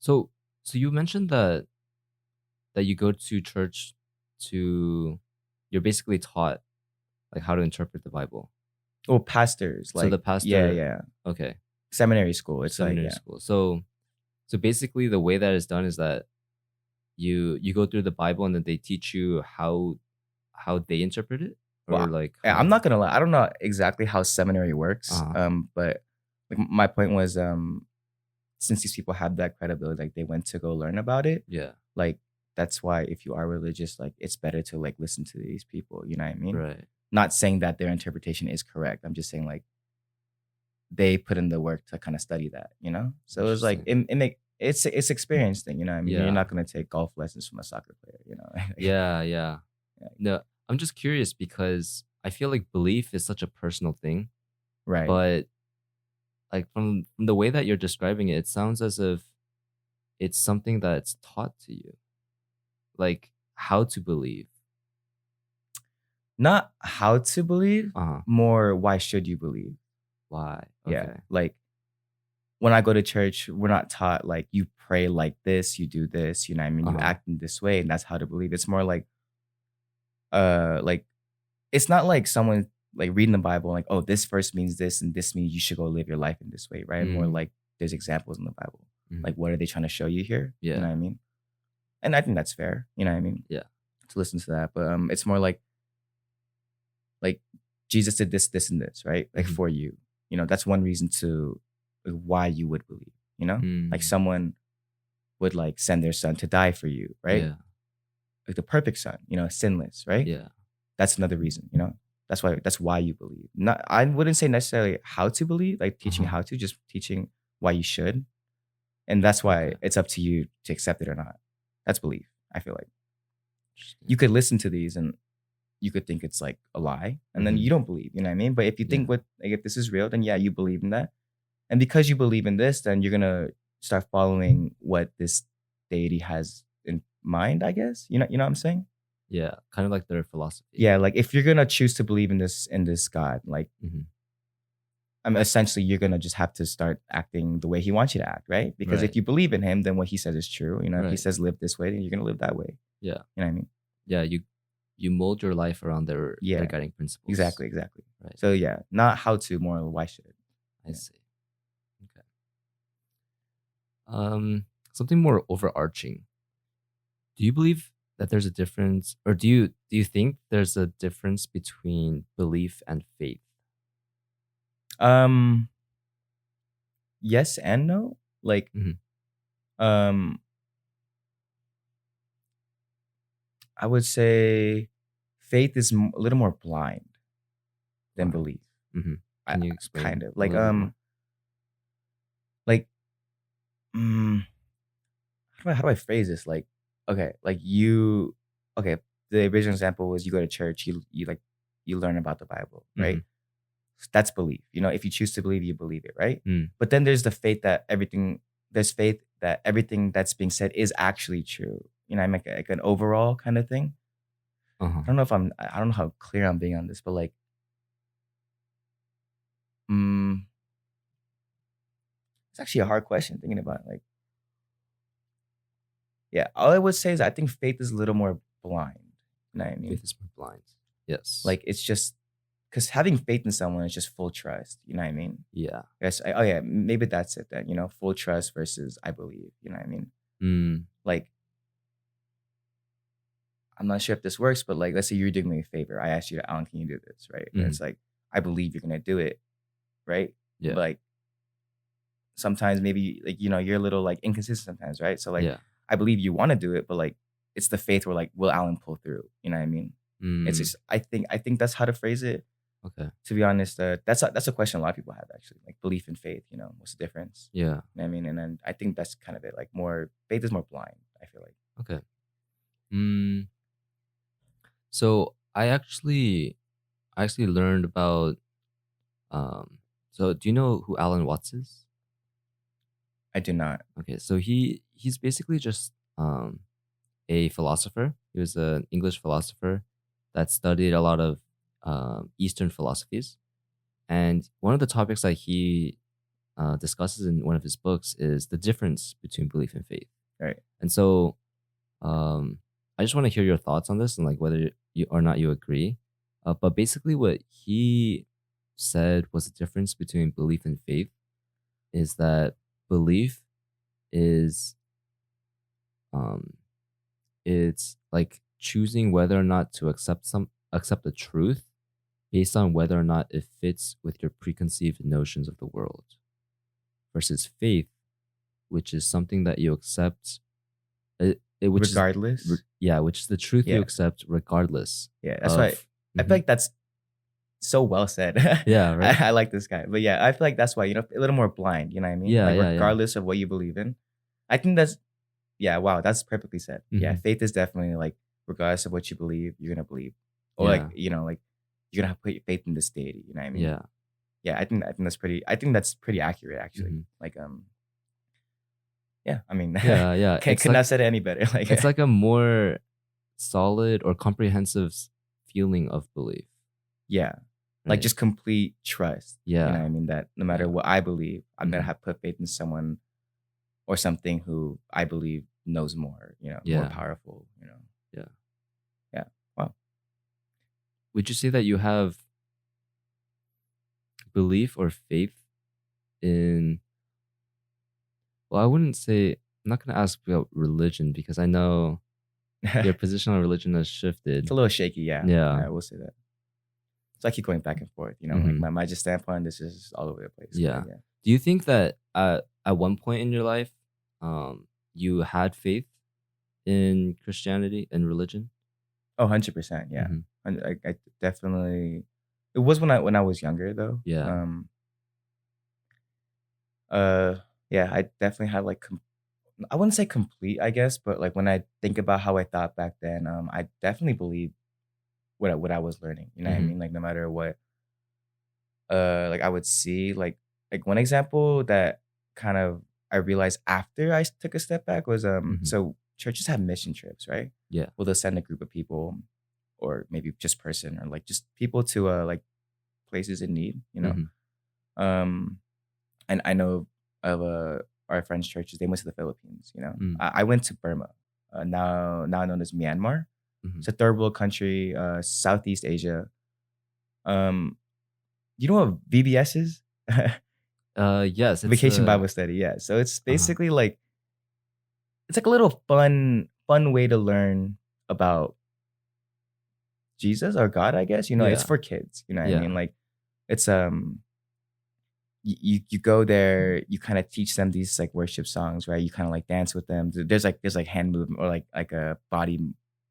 So you mentioned that you go to church to you're basically taught like how to interpret the Bible. well, pastors, So the like yeah, pastor, yeah, okay, seminary school. It's like seminary yeah, school. So basically the way that it's done is that you go through the Bible and then they teach you how they interpret it, or well, like I'm how. not gonna lie. I don't know exactly how seminary works. Uh-huh. But like, my point was, since these people have that credibility, like they went to go learn about it. Yeah. Like that's why if you are religious, like it's better to like listen to these people. You know what I mean? Right. Not saying that their interpretation is correct. I'm just saying like they put in the work to kind of study that. You know? So it's like Interesting. it's experience thing. You know what I mean? You're Yeah. not gonna take golf lessons from a soccer player. You know? Yeah. Yeah. Yeah. No, I'm just curious because I feel like belief is such a personal thing, Right. but like from the way that you're describing it, it sounds as if it's something that's taught to you, like how to believe. Not how to believe, Uh-huh. more why should you believe? Why? Yeah. Okay. Like when I go to church, we're not taught like you pray like this, you do this, you know what I mean? You Uh-huh. act in this way, and that's how to believe. It's more like it's not like someone like reading the Bible, like, oh, this verse means this and this means you should go live your life in this way, right? More Mm. like there's examples in the Bible. Mhm. Like what are they trying to show you here? You know Yeah. what I mean? And I think that's fair, you know what I mean? Yeah. To listen to that. But it's more like Jesus did this, this, and this, right? Like Mhm. for you. You know, that's one reason to like, why you would believe, you know? Like Mm. someone would like send their son to die for you, right? Yeah. Like the perfect son, you know, sinless, right? Yeah. That's another reason, you know? That's why you believe. Not I wouldn't say necessarily how to believe, like teaching Uh-huh. how to, just teaching why you should. And that's why Okay. it's up to you to accept it or not. That's belief, I feel like. Interesting. You could listen to these and you could think it's like a lie, and then Mhm. you don't believe, you know what I mean? But if you think Yeah. like if this is real, then yeah, you believe in that. And because you believe in this, then you're gonna start following what this deity has in mind, I guess. You know what I'm saying? Yeah. Kind of like their philosophy. Yeah, like if you're gonna choose to believe in this God, like Mhm. I mean, essentially you're gonna just have to start acting the way he wants you to act, right? Because if Right. you believe in him, then what he says is true. You know, if he Right. says live this way, then you're gonna live that way. Yeah. You know what I mean? Yeah. You mold your life around their Yeah, guiding principles. exactly. Right. So yeah, not how to, more why should. I Yeah. see. Okay. Something more overarching. Do you believe that there's a difference, or do you think there's a difference between belief and faith? Um, yes and no. Like, Hmm. um, I would say faith is a little more blind than Blind. belief. Hmm. I Can you kind explain of a little bit more? like mm, how do I phrase this? Like, okay, like you, okay. The original example was you go to church, you like you learn about the Bible, right? Hmm. That's belief. You know, if you choose to believe, you believe it, right? Mm. But then there's the faith that everything. There's faith that everything that's being said is actually true. You know, I make like an overall kind of thing. Uh-huh. I don't know if I don't know how clear I'm being on this, but like, mm, it's actually a hard question thinking about it. Like, yeah, all I would say is I think faith is a little more blind. You know what I mean? Faith is more blind. Yes. Like, it's just because having faith in someone is just full trust. You know what I mean? Yeah. Yes. Oh yeah, maybe that's it then. You know, full trust versus I believe. You know what I mean? Mm. Like, I'm not sure if this works, but like, let's say you're doing me a favor. I asked you, Alan, can you do this? Right? And Hmm. it's like, I believe you're gonna do it, right? Yeah. But like sometimes maybe like you're a little like inconsistent sometimes, right? So like Yeah. I believe you want to do it, but like it's the faith where like will Alan pull through? You know what I mean? It's Mm. just I think that's how to phrase it. Okay. To be honest, that's a question a lot of people have actually. Like belief and faith, what's the difference? Yeah. You know what I mean? And then I think that's kind of it. Like more faith is more blind, I feel like. Okay. Mm. So I actually learned about um so do you know who Alan Watts is? I do not. Okay, so he's basically just a philosopher. He was an English philosopher that studied a lot of Eastern philosophies. And one of the topics that he discusses in one of his books is the difference between belief and faith. Right. And so um, I just want to hear your thoughts on this and like whether you or not you agree. But basically, what he said was the difference between belief and faith is that belief is um, it's like choosing whether or not to accept the truth based on whether or not it fits with your preconceived notions of the world, versus faith, which is something that you accept, which is Regardless. yeah, which is the truth you Yeah. accept regardless Yeah. That's why of. I feel Mhm. like that's so well said. Yeah, right. I like this guy. But yeah, I feel like that's why, a little more blind, you know what I mean? Yeah, Like yeah, yeah. regardless of what you believe in. I think that's yeah, wow, that's perfectly said. Yeah, Hmm. faith is definitely like regardless of what you believe, you're gonna believe. Or like, Yeah, like you're gonna have to put your faith in this deity, you know what I mean? yeah. Yeah, I think that's pretty accurate actually. Hmm. Like yeah, I mean Yeah, yeah. could not have said it any better. Like It's like a more solid or comprehensive feeling of belief, yeah. Like right? just complete trust. You know what Yeah, I mean? That no matter yeah. what I believe, I'm gonna Hmm. have put faith in someone or something who I believe knows more, more Yeah, powerful, yeah. Yeah. Wow. Would you say that you have belief or faith in, well, I wouldn't say, I'm not going to ask about religion because I know your position on religion has It's shifted. a little shaky, yeah. Yeah. I will say that. So I keep going back and forth, like Hmm. my just standpoint, this is all over the place. But Yeah. yeah. Do you think that at one point in your life, you had faith in Christianity and religion? Oh, 100%. Yeah. Hmm. And I definitely it was when I was younger though. Yeah. Uh yeah, I definitely had like I wouldn't say complete, I guess, but like when I think about how I thought back then, I definitely believe what I was learning. You know what I Hmm. mean? Like no matter what like I would see like one example that kind of I realized after I took a step back was Hmm. so churches have mission trips, right? Yeah. Well, they'll send a group of people or maybe just person or like just people to like places in need. Hmm. Um and I know of our friends' churches, they went to the Philippines, Mm. I went to Burma, now known as Myanmar. Hmm. It's a third world country, Southeast Asia. Um you know what VBS is? Yes, it's Vacation Bible Study, yeah. So it's uh basically like it's like a little fun way to learn about Jesus or God, I guess. It's Yeah. for kids. You know what I mean? Yeah. Like it's you go there, you kind of teach them these like worship songs, right? You kind of like dance with them. There's like hand movement or like a body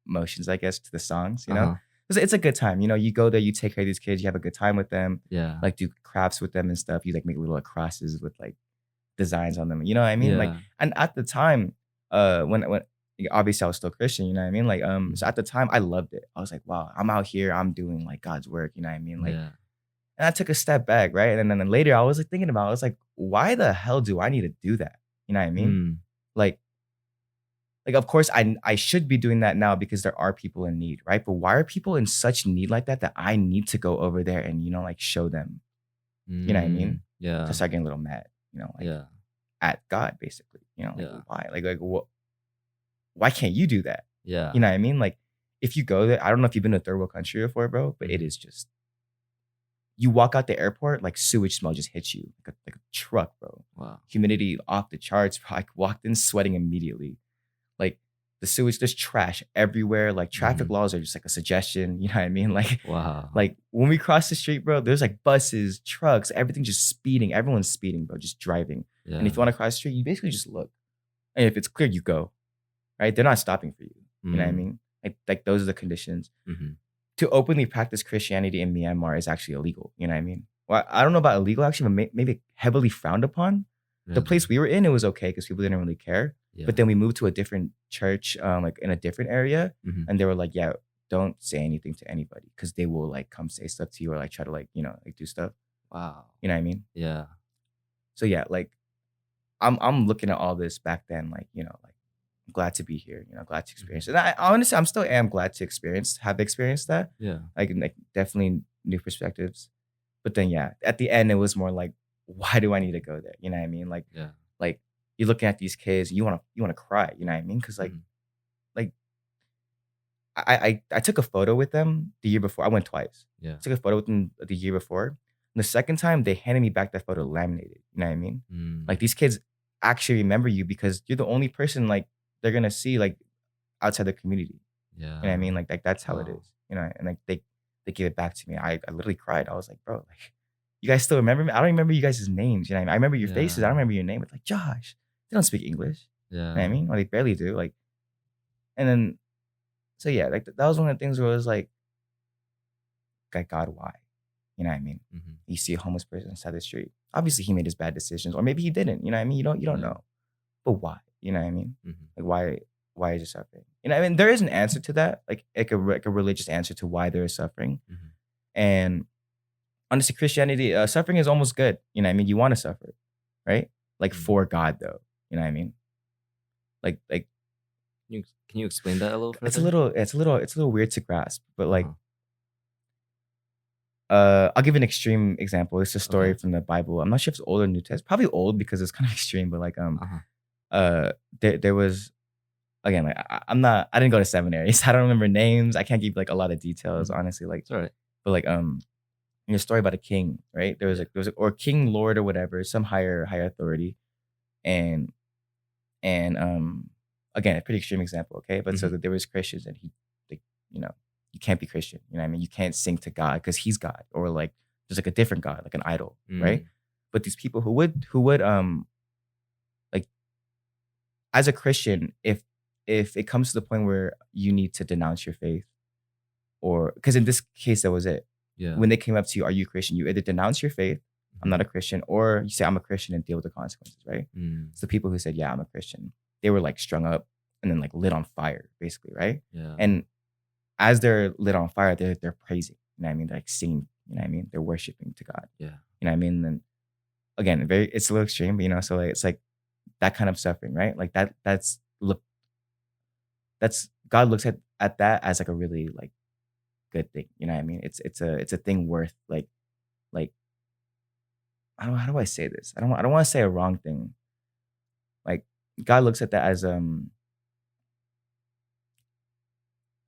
motions, I guess, to the songs. Uh-huh. It's a good time. You go there, you take care of these kids, you have a good time with them, Yeah. like do crafts with them and stuff. You like make little like, crosses with like designs on them. You know what I mean? Like, Yeah. and at the time, when obviously I was still Christian, you know what I mean? Like, so at the time I loved it. I was like, wow, I'm out here, I'm doing like God's work, you know what I mean? Like, Yeah. and I took a step back, right? And then later I was like thinking about it. I was like, why the hell do I need to do that? You know what I mean? Mm. Like of course I should be doing that now because there are people in need, right? But why are people in such need like that I need to go over there and like show them? You know what I mean? Yeah. To start getting a little mad, like Yeah. at God, basically. Like Yeah. why? Like what? Why can't you do that? Yeah. You know what I mean? Like if you go there, I don't know if you've been to a third world country before, bro, but it is just you walk out the airport, like sewage smell just hits you like a truck, bro. Wow. Humidity off the charts. I walked in sweating immediately. Like the sewage, there's trash everywhere. Like traffic laws are just like a suggestion. You know what I mean? Like, Wow. like when we cross the street, bro, there's like buses, trucks, everything just speeding. Everyone's speeding, bro, just driving. Yeah. And if you want to cross the street, you basically just look. And if it's clear, you go. Right? They're not stopping for you. You know what I mean? Like those are the conditions. To openly practice Christianity in Myanmar is actually illegal. You know what I mean? Well, I don't know about illegal actually, but maybe heavily frowned upon. The place we were in, it was okay because people didn't really care. Yeah. But then we moved to a different church, like in a different area, and they were like, "Yeah, don't say anything to anybody because they will like come say stuff to you or like try to like like do stuff." Wow. You know what I mean? Yeah. So yeah, like I'm looking at all this back then, like like I'm glad to be here, glad to experience it. And I honestly, I'm still am glad to have experienced that. Yeah. Like definitely new perspectives. But then yeah, at the end it was more like, why do I need to go there? You know what I mean? Like Yeah. like you're looking at these kids, you wanna cry, you know what I mean? Because like I took a photo with them the year before. I went twice. Yeah. Took a photo with them the year before. And the second time they handed me back that photo laminated. You know what I mean? Like these kids actually remember you because you're the only person like they're gonna see like outside the community. Yeah. You know what I mean? Like that's how it Wow. is. And like they gave it back to me. I literally cried. I was like, bro, like you guys still remember me? I don't remember you guys' names. You know what I mean? I remember your faces. I don't remember your name. It's like Josh. They don't speak English. Yeah. You know what I mean? Or they barely do. Like, and then so yeah, like that was one of the things where it was like God, why? You know what I mean? You see a homeless person inside the street. Obviously, he made his bad decisions, or maybe he didn't. You know what I mean? You don't know. But why? You know what I mean? Like why is it suffering? You know, I mean, there is an answer to that, like a religious answer to why there is suffering. And honestly, Christianity, suffering is almost good. You know what I mean? You want to suffer, right? Like for God, though. You know what I mean? Like Can you explain that a little further? it's a little weird to grasp, but like I'll give an extreme example. It's a story from the Bible. I'm not sure if it's old or New Testament. Probably old because it's kind of extreme, but like there was again, like I didn't go to seminary, so I don't remember names. I can't give like a lot of details, honestly. Like It's all right. but like in a story about a king, right? There was or king, lord, or whatever, some higher authority. And again, a pretty extreme example, okay? But so that there was Christians and he like, you can't be Christian. You know what I mean? You can't sing to God because he's God. Or like there's like a different God, like an idol, right? But these people who would like as a Christian, if it comes to the point where you need to denounce your faith, or because in this case that was it. Yeah. When they came up to you, are you Christian? You either denounce your faith, I'm not a Christian, or you say I'm a Christian and deal with the consequences, right? It's the people who said, yeah, I'm a Christian. They were like strung up and then like lit on fire, basically, right? Yeah. And as they're lit on fire, they're praising, you know what I mean? They're like singing, you know what I mean? They're worshiping to God. Yeah. You know what I mean? And again, it's a little extreme, but so like, it's like that kind of suffering, right? Like that's God looks at that as like a really like good thing. You know what I mean? It's a thing worth like I don't how do I say this? I don't want to say a wrong thing. Like God looks at that as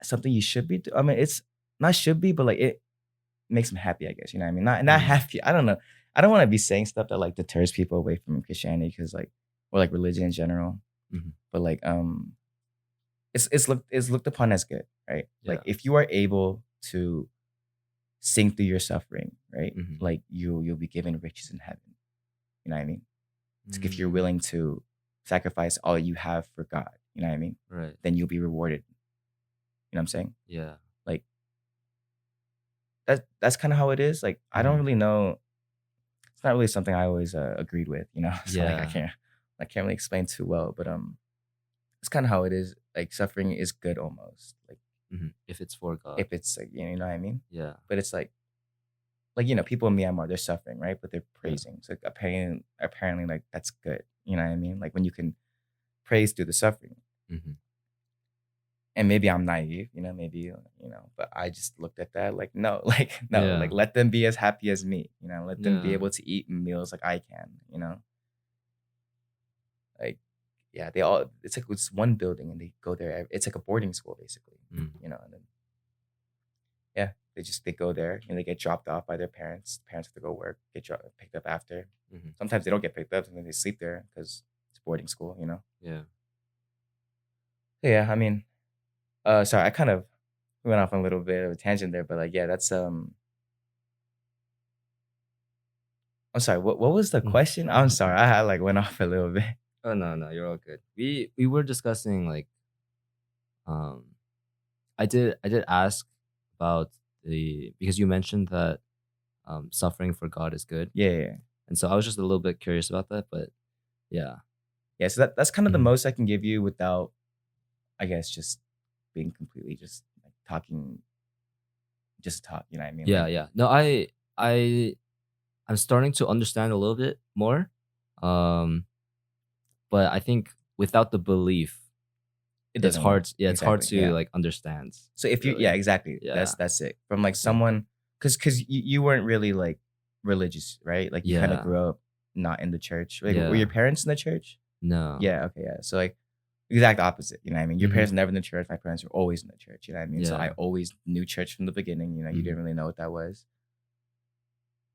something you should be. I mean, it's not should be, but like it makes him happy, I guess. You know what I mean? Not happy. I don't know. I don't want to be saying stuff that like deters people away from Christianity because like or like religion in general. But like it's looked upon as good, right? Like Yeah. if you are able to sing through your suffering, right? Mm-hmm. Like you'll be given riches in heaven. You know what I mean? It's like if you're Mm, willing to sacrifice all you have for God, you know what I mean? right. Then you'll be rewarded. You know what I'm saying? Yeah. Like that's kind of how it is. Like I don't Mm-hmm. really know. It's not really something I always agreed with. You know, so like Yeah. I can't really explain too well. But it's kind of how it is. Like suffering is good almost. Like Mm-hmm. If it's for God. if it's like you know what I mean. Yeah. But it's like you know people in Myanmar they're suffering right, but they're Yeah. praising. So like, apparently like that's good. You know what I mean? Like when you can praise through the suffering. Mm-hmm. And maybe I'm naive, you know, maybe but I just looked at that like no, like no, like Yeah. let them be as happy as me, let them be Yeah. able to eat meals like I can. Like yeah, they all it's like it's one building and they go there. It's like a boarding school basically, Mm. and then yeah, they go there and they get dropped off by their parents. The parents have to go work, picked up after. Mm-hmm. Sometimes they don't get picked up, and then they sleep there because it's boarding school. Yeah. Yeah, I mean, sorry, I kind of went off on a little bit of a tangent there, but like yeah, that's I'm sorry, what was the Mm. question? I'm sorry, I like went off a little bit. Oh no, no, you're all good. We were discussing like um I did ask about the because you mentioned that suffering for God is good. Yeah, yeah, yeah. And so I was just a little bit curious about that, but yeah. Yeah, so that's kind of the Mhm. most I can give you without, I guess, just being completely just like talking, just to talk. You know what I mean? Yeah, Like yeah. No, I I'm starting to understand a little bit more. Um but I think without the belief, it it's doesn't work hard yeah, it's hard exactly. to Yeah. like understand So if you, yeah, really. exactly. Yeah. That's it. From like Okay. someone, because you weren't really like religious, right? Like you kind of Yeah. grew up not in the church. Like were your Yeah. parents in the church? No. Yeah. Okay. Yeah. So like exact opposite. You know what I mean? Your Mhm. parents were never in the church. My parents were always in the church. You know what I mean? So I Yeah. always knew church from the beginning. You Mhm. didn't really know what that was.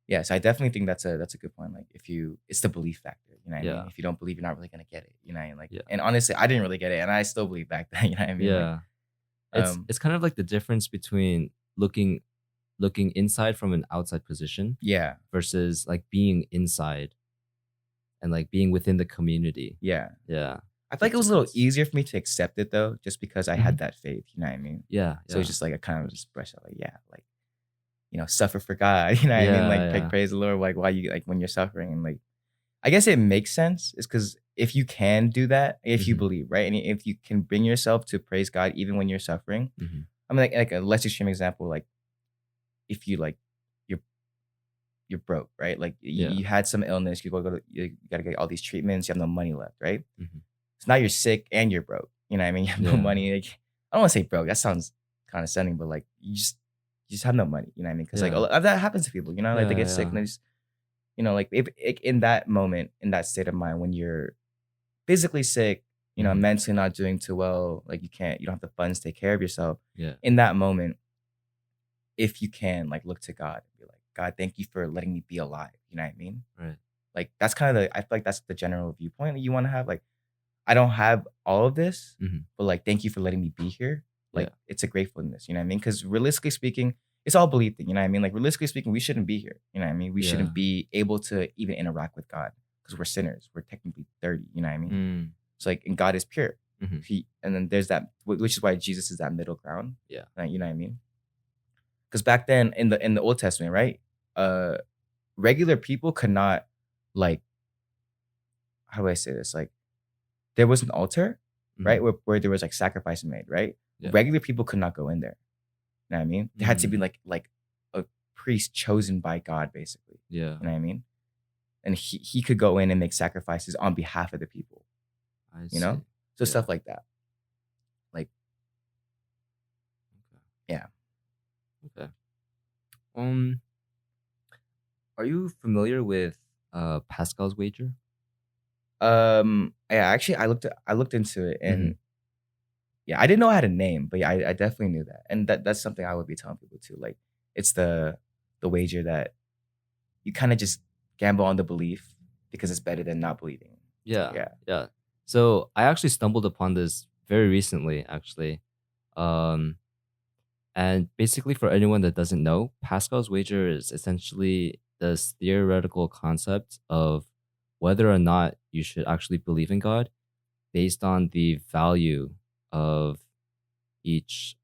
Yeah. So I definitely think that's a good point. Like if you, it's the belief factor. You know what I mean? Yeah. If you don't believe, you're not really gonna get it. You know what I mean? Like, Yeah. and honestly, I didn't really get it, and I still believe back then. You know what I mean? Like, Yeah. It's um, it's kind of like the difference between looking inside from an outside position yeah, versus like being inside and like being within the community. yeah. Yeah. I feel like Big it was a little difference. easier for me to accept it though, just because I Mhm. had that faith. You know what I mean? Yeah, So it's yeah. just like I kind of just brushed out like, yeah, like suffer for God. You know what I mean? Like Yeah, yeah. praise the Lord. Like why you like when you're suffering and like I guess it makes sense. Is because if you can do that, if you Mhm. believe, right, and if you can bring yourself to praise God even when you're suffering. Mhm. I mean, like a less extreme example, like if you like you're you're broke, right? Like Yeah. you had some illness, you gotta get all these treatments, you have no money left, right? Mhm. So now you're sick and you're broke. You know what I mean? You have no Yeah. money. Like I don't want to say broke. That sounds condescending, but like you just have no money. You know what I mean? Because like Yeah. that happens to people. Like they Yeah, get sick yeah. and they just like if in that moment, in that state of mind, when you're physically sick, Mhm. mentally not doing too well, like you don't have the funds to take care of yourself. Yeah. In that moment, if you can like look to God and be like, God, thank you for letting me be alive. You know what I mean? Right. Like that's kind of I feel like that's the general viewpoint that you want to have. Like I don't have all of this, Mhm. but like thank you for letting me be here. Yeah. Like it's a gratefulness, you know what I mean? Because realistically speaking, it's all belief thing, you know what I mean? Like realistically speaking, we shouldn't be here. You know what I mean? We Yeah. shouldn't be able to even interact with God because we're sinners. We're technically dirty, you know what I mean? Mm. So like, and God is pure. Mhm. And then there's that, which is why Jesus is that middle ground. Yeah. You know what I mean? Because back then in the Old Testament, right? Uh, regular people could not like, how do I say this? Like, there was an altar, right? Mhm. Where there was like sacrifice made, right? Yeah. Regular people could not go in there. You know what I mean? There had to be Mm. like a priest chosen by God, basically. Yeah. You know what I mean? And he could go in and make sacrifices on behalf of the people. I You see. know? So Yeah. stuff like that. Like, Okay. yeah. Okay. Um are you familiar with Pascal's wager? Yeah, actually I looked into it Mhm. and yeah, I didn't know I had a name, but yeah, I definitely knew that. And that's something I would be telling people too. Like it's the wager that you kind of just gamble on the belief because it's better than not believing. Yeah. Yeah. Yeah. So I actually stumbled upon this very recently, actually. Um, and basically, for anyone that doesn't know, Pascal's wager is essentially this theoretical concept of whether or not you should actually believe in God based on the value of each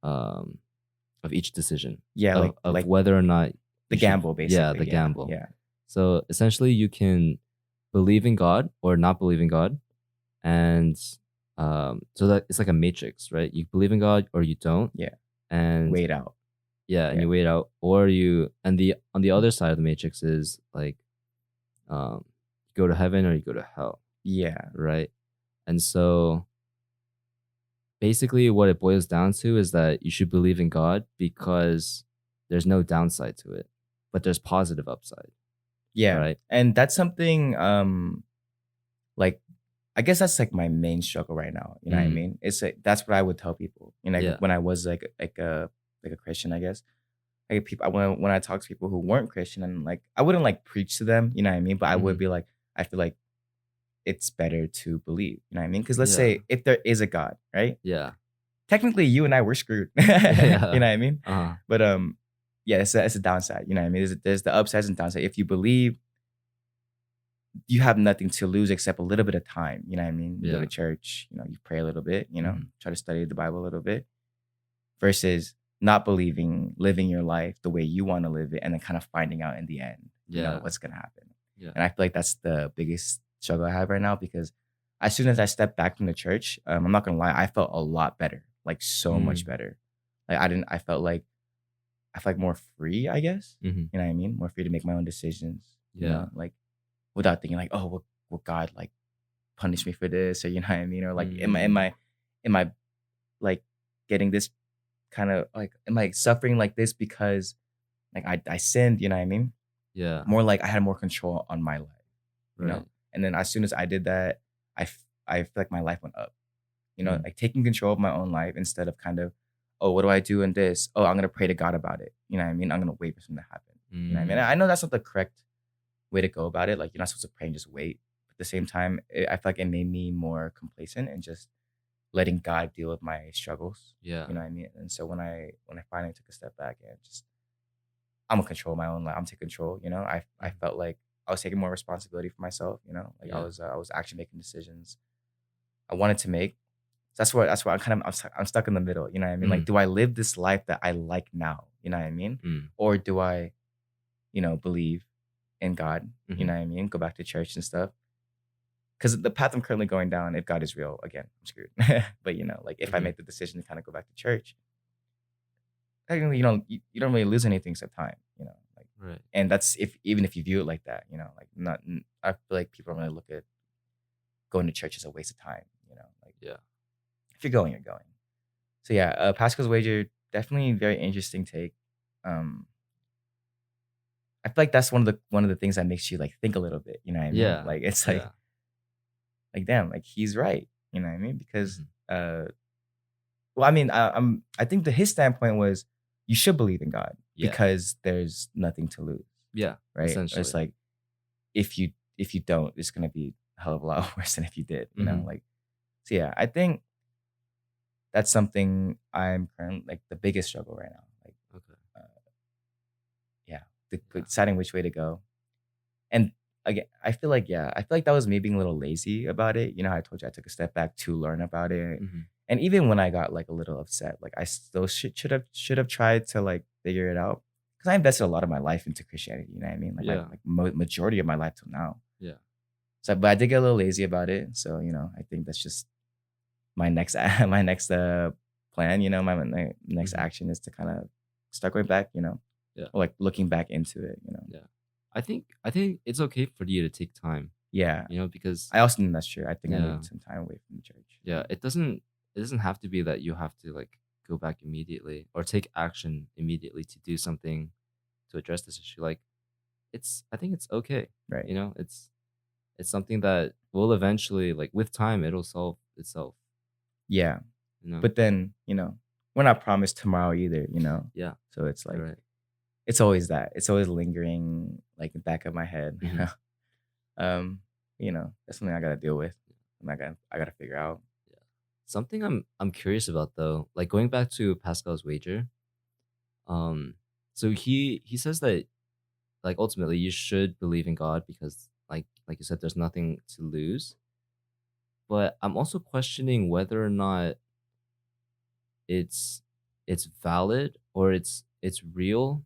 decision Yeah, of whether or not the you should, gamble, yeah, basically. the Yeah, gamble. yeah, So essentially, you can believe in God or not believe in God, and so that it's like a matrix, right? You believe in God or you don't, yeah. and Wait out. yeah, and Yeah, you wait out, or you, and the on the other side of the matrix is like you go to heaven or you go to hell, yeah, right? And so basically, what it boils down to is that you should believe in God because there's no downside to it, but there's positive upside, yeah. right? And that's something. Like, I guess that's like my main struggle right now. You know what I Mm, mean? It's like that's what I would tell people. You know, like yeah. when I was like a Christian, I guess. Like people, when I talk to people who weren't Christian, and like I wouldn't like preach to them. You know what I mean? But I would Hmm. be like, I feel like it's better to believe. You know what I mean? Because let's Yeah. say if there is a God, right? Yeah. Technically, you and I were screwed. You Yeah. know what I mean? Uh-huh. But yeah, it's a downside. You know what I mean? There's the upsides and downside. If you believe, you have nothing to lose except a little bit of time. You know what I mean? You go Yeah. to church, you know, you pray a little bit, you know, Mhm. try to study the Bible a little bit versus not believing, living your life the way you want to live it, and then kind of finding out in the end, you know, Yeah. what's gonna happen. Yeah. And I feel like that's the biggest struggle I have right now because as soon as I stepped back from the church, I'm not gonna lie, I felt a lot better, like so much Mm. better. Like I felt like more free, I guess. Mhm. You know what I mean? More free to make my own decisions, you Yeah. know, like without thinking like, oh, will God like punish me for this, or you know what I mean, or like Mm. am I like getting this kind of like am I suffering like this because like I sinned, you know what I mean? Yeah. More like I had more control on my life, you know. Right. And then as soon as I did that, I feel like my life went up, you know, Mm. like taking control of my own life instead of kind of, oh, what do I do in this? Oh, I'm gonna pray to God about it. You know what I mean? I'm gonna wait for something to happen. You know what I mean? Mm. I know that's not the correct way to go about it. Like you're not supposed to pray and just wait. But at the same time, I feel like it made me more complacent and just letting God deal with my struggles. Yeah. You know what I mean? And so when I finally took a step back and just I'm gonna control my own life. I'm taking control. You know, I Mhm. felt like I was taking more responsibility for myself. You know, like Yeah. I was actually making decisions I wanted to make. That's where I'm stuck in the middle. You know what I mean? Like, Mm. do I live this life that I like now? You know what I mean? Mm. Or do I, you know, believe in God? You Mhm. know what I mean? Go back to church and stuff. Because the path I'm currently going down, if God is real, again, I'm screwed. But you know, like if I Mhm. make the decision to kind of go back to church, technically you don't really lose anything except time. You know, like, Right. and that's if even if you view it like that. You know, like not I feel like people don't really look at going to church as a waste of time. You know, like Yeah. if you're going, you're going. So yeah, Pascal's wager, definitely very interesting take. Um, I feel like that's one of the things that makes you like think a little bit. You know what I mean? Yeah. Like it's Yeah. like damn, like he's right. You know what I mean? Because Mhm. well, I mean, I think his standpoint was you should believe in God Yeah. because there's nothing to lose, Yeah. right? It's Essentially. like if you don't, it's gonna be a hell of a lot worse than if you did. You know, Mhm. like so yeah, I think that's something I'm currently like the biggest struggle right now. Like Okay. uh, yeah, Yeah. deciding which way to go. And again, I feel like that was me being a little lazy about it. You know how I told you I took a step back to learn about it. Mhm. And even when I got like a little upset, like I still should have tried to like figure it out because I invested a lot of my life into Christianity. You know what I mean? Like Yeah. majority of my life till now. Yeah. So, but I did get a little lazy about it. So you know, I think that's just my next my next plan. You know, my next Mhm. action is to kind of start going back. You know, Yeah. or like looking back into it. You know, Yeah. I think it's okay for you to take time, yeah. because I also think that's true. I think I yeah. needed some time away from the church. Yeah, it doesn't have to be that you have to like go back immediately or take action immediately to do something to address this issue. Like I think it's okay. Right. It's something that will eventually, like, with time, it'll solve itself, Yeah. you know? But then, you know, we're not promised tomorrow either, you know? Yeah, So it's you're like, right. it's always that. It's always lingering like in the back of my head, you Hmm. know? Um, you know, that's something I gotta deal with. And I gotta figure out. Yeah. Something I'm curious about though, like going back to Pascal's wager. Um, so he says that like ultimately you should believe in God because like you said, there's nothing to lose. But I'm also questioning whether or not it's it's valid or it's real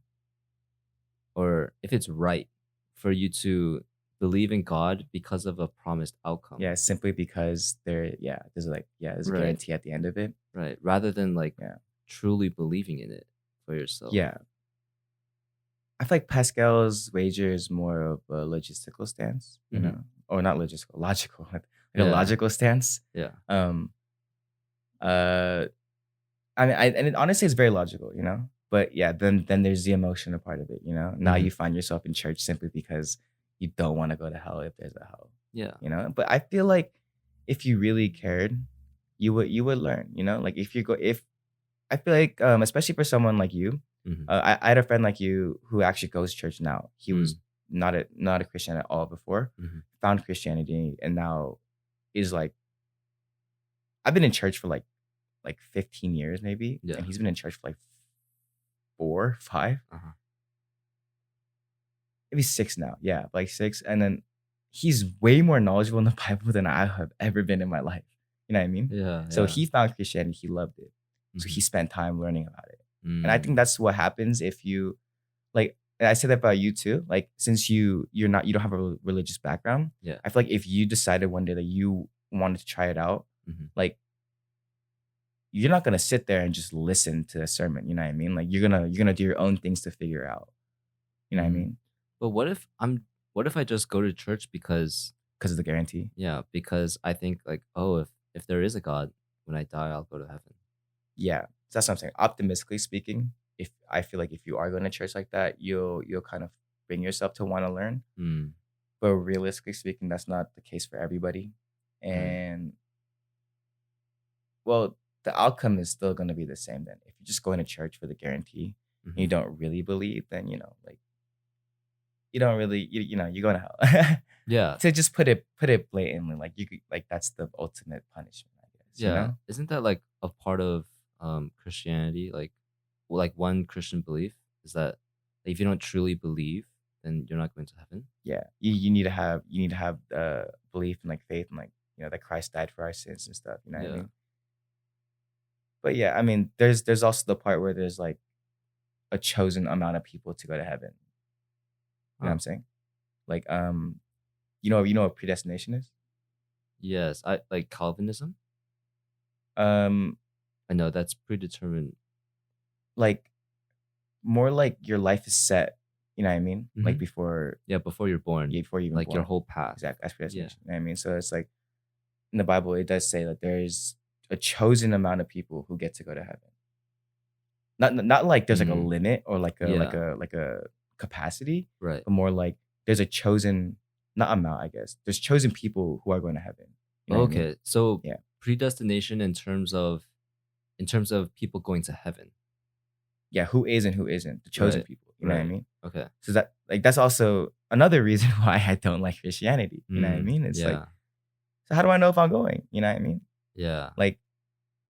or if it's right for you to believe in God because of a promised outcome. Yeah, simply because there's a Right. guarantee at the end of it. Right. Rather than like Yeah. truly believing in it for yourself. Yeah. I feel like Pascal's wager is more of a logistical stance, Hmm. or not logistical, logical, like a Yeah. logical stance. Yeah. Um, uh, and it, honestly, it's very logical, But yeah, then there's the emotional part of it, Now Hmm. you find yourself in church simply because you don't want to go to hell if there's a hell, Yeah. But I feel like if you really cared, you would learn, Like if I feel like, especially for someone like you, Hmm. I had a friend like you who actually goes to church now. He was Mm. not a Christian at all before, Hmm. found Christianity, and now is like, I've been in church for like 15 years maybe, Yeah. and he's been in church for like 4, 5, Uh-huh. maybe 6 now. Yeah, like 6, and then he's way more knowledgeable in the Bible than I have ever been in my life. You know what I mean? Yeah. So Yeah. he found Christianity, he loved it, so he Hmm. spent time learning about it, and I think Mm. that's what happens if you like. And I said that about you too. Like, since you don't have a religious background, Yeah. I feel like if you decided one day that you wanted to try it out, Hmm. like, you're not gonna sit there and just listen to a sermon. You know what I mean? Like, you're gonna do your own things to figure out. You know what I Mm. mean? But what if I just go to church because Because of the guarantee. yeah, because I think like, oh, if there is a God, when I die I'll go to heaven. Yeah, so that's what I'm saying. Optimistically speaking, if I feel like if you are going to church like that, you'll kind of bring yourself to want to learn. Mm. But realistically speaking, that's not the case for everybody. Right. And well, the outcome is still going to be the same then. If you're just going to church for the guarantee and you Hmm. don't really believe, then like you don't really you're going to hell. Yeah. To just put it blatantly, like you could, like, that's the ultimate punishment, I guess, Yeah. Isn't that like a part of Christianity? Like one Christian belief is that if you don't truly believe, then you're not going to heaven. Yeah, you need to have belief and like faith and like that Christ died for our sins and stuff. You know what I Yeah. mean? But yeah, I mean, there's also the part where there's like a chosen amount of people to go to heaven. You know what Huh. I'm saying? Like, you know what predestination is? Yes. I like Calvinism. Um, I know that's predetermined. like, more like your life is set. You know what I mean? Hmm. Like before, Yeah, before you're born, yeah, before you're even like your born. whole path. Exactly, that's Yeah. predestination. You know what I mean? So it's like in the Bible, it does say that there's a chosen amount of people who get to go to heaven. Not like there's like a Mm. limit or like a like Yeah. a like a capacity, Right. but more like there's a chosen, not amount, I guess. There's chosen people who are going to heaven. You know what I mean? Okay. So Yeah. predestination in terms of people going to heaven. Yeah, who is and who isn't, the chosen Right. people. You know what I Right. mean? Okay. So that's also another reason why I don't like Christianity. You know what I Mm. mean? It's like, Yeah. so how do I know if I'm going? You know what I mean? Yeah. Like,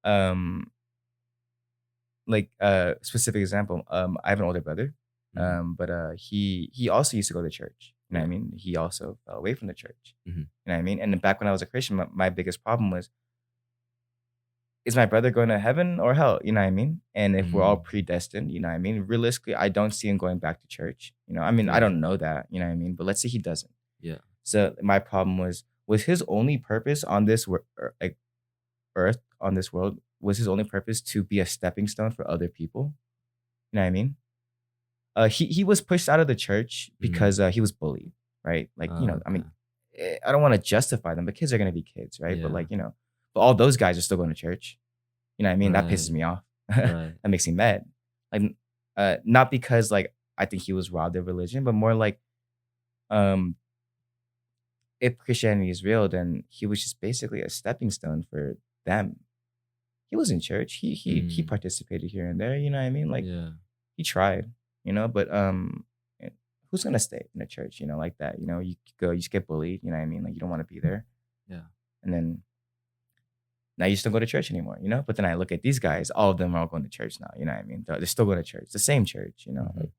um, specific example, I have an older brother, Hmm. but he also used to go to church. You know what I Yeah. mean? He also fell away from the church. Hmm. You know what I mean? And then back when I was a Christian, my biggest problem was, is my brother going to heaven or hell? You know what I mean? And if we're all Mm. predestined, you know what I mean? Realistically, I don't see him going back to church. I mean, I Yeah. don't know that, you know what I mean? But let's say he doesn't. Yeah. So my problem was his only purpose on this like earth, on this world, was his only purpose to be a stepping stone for other people. You know what I mean? He was pushed out of the church because Mm. he was bullied, right? Like, I Okay. mean, I don't want to justify them, but kids are gonna be kids, right? But Yeah. like, but all those guys are still going to church. You know what I mean? That pisses Right. me off. Right. That makes me mad. Like, not because like I think he was robbed of religion, but more like, um, if Christianity is real, then he was just basically a stepping stone for them. He was in church. He Mm. participated here and there. You know what I mean? Like, Yeah. he tried, but eh, who's gonna stay in a church, like that? You just get bullied. You know what I mean? Like, you don't want to be there, Yeah. and then now you just don't go to church anymore, you know? But then I look at these guys, all of them are all going to church now, you know what I mean? They're still going to church, the same church, you know? Mhm.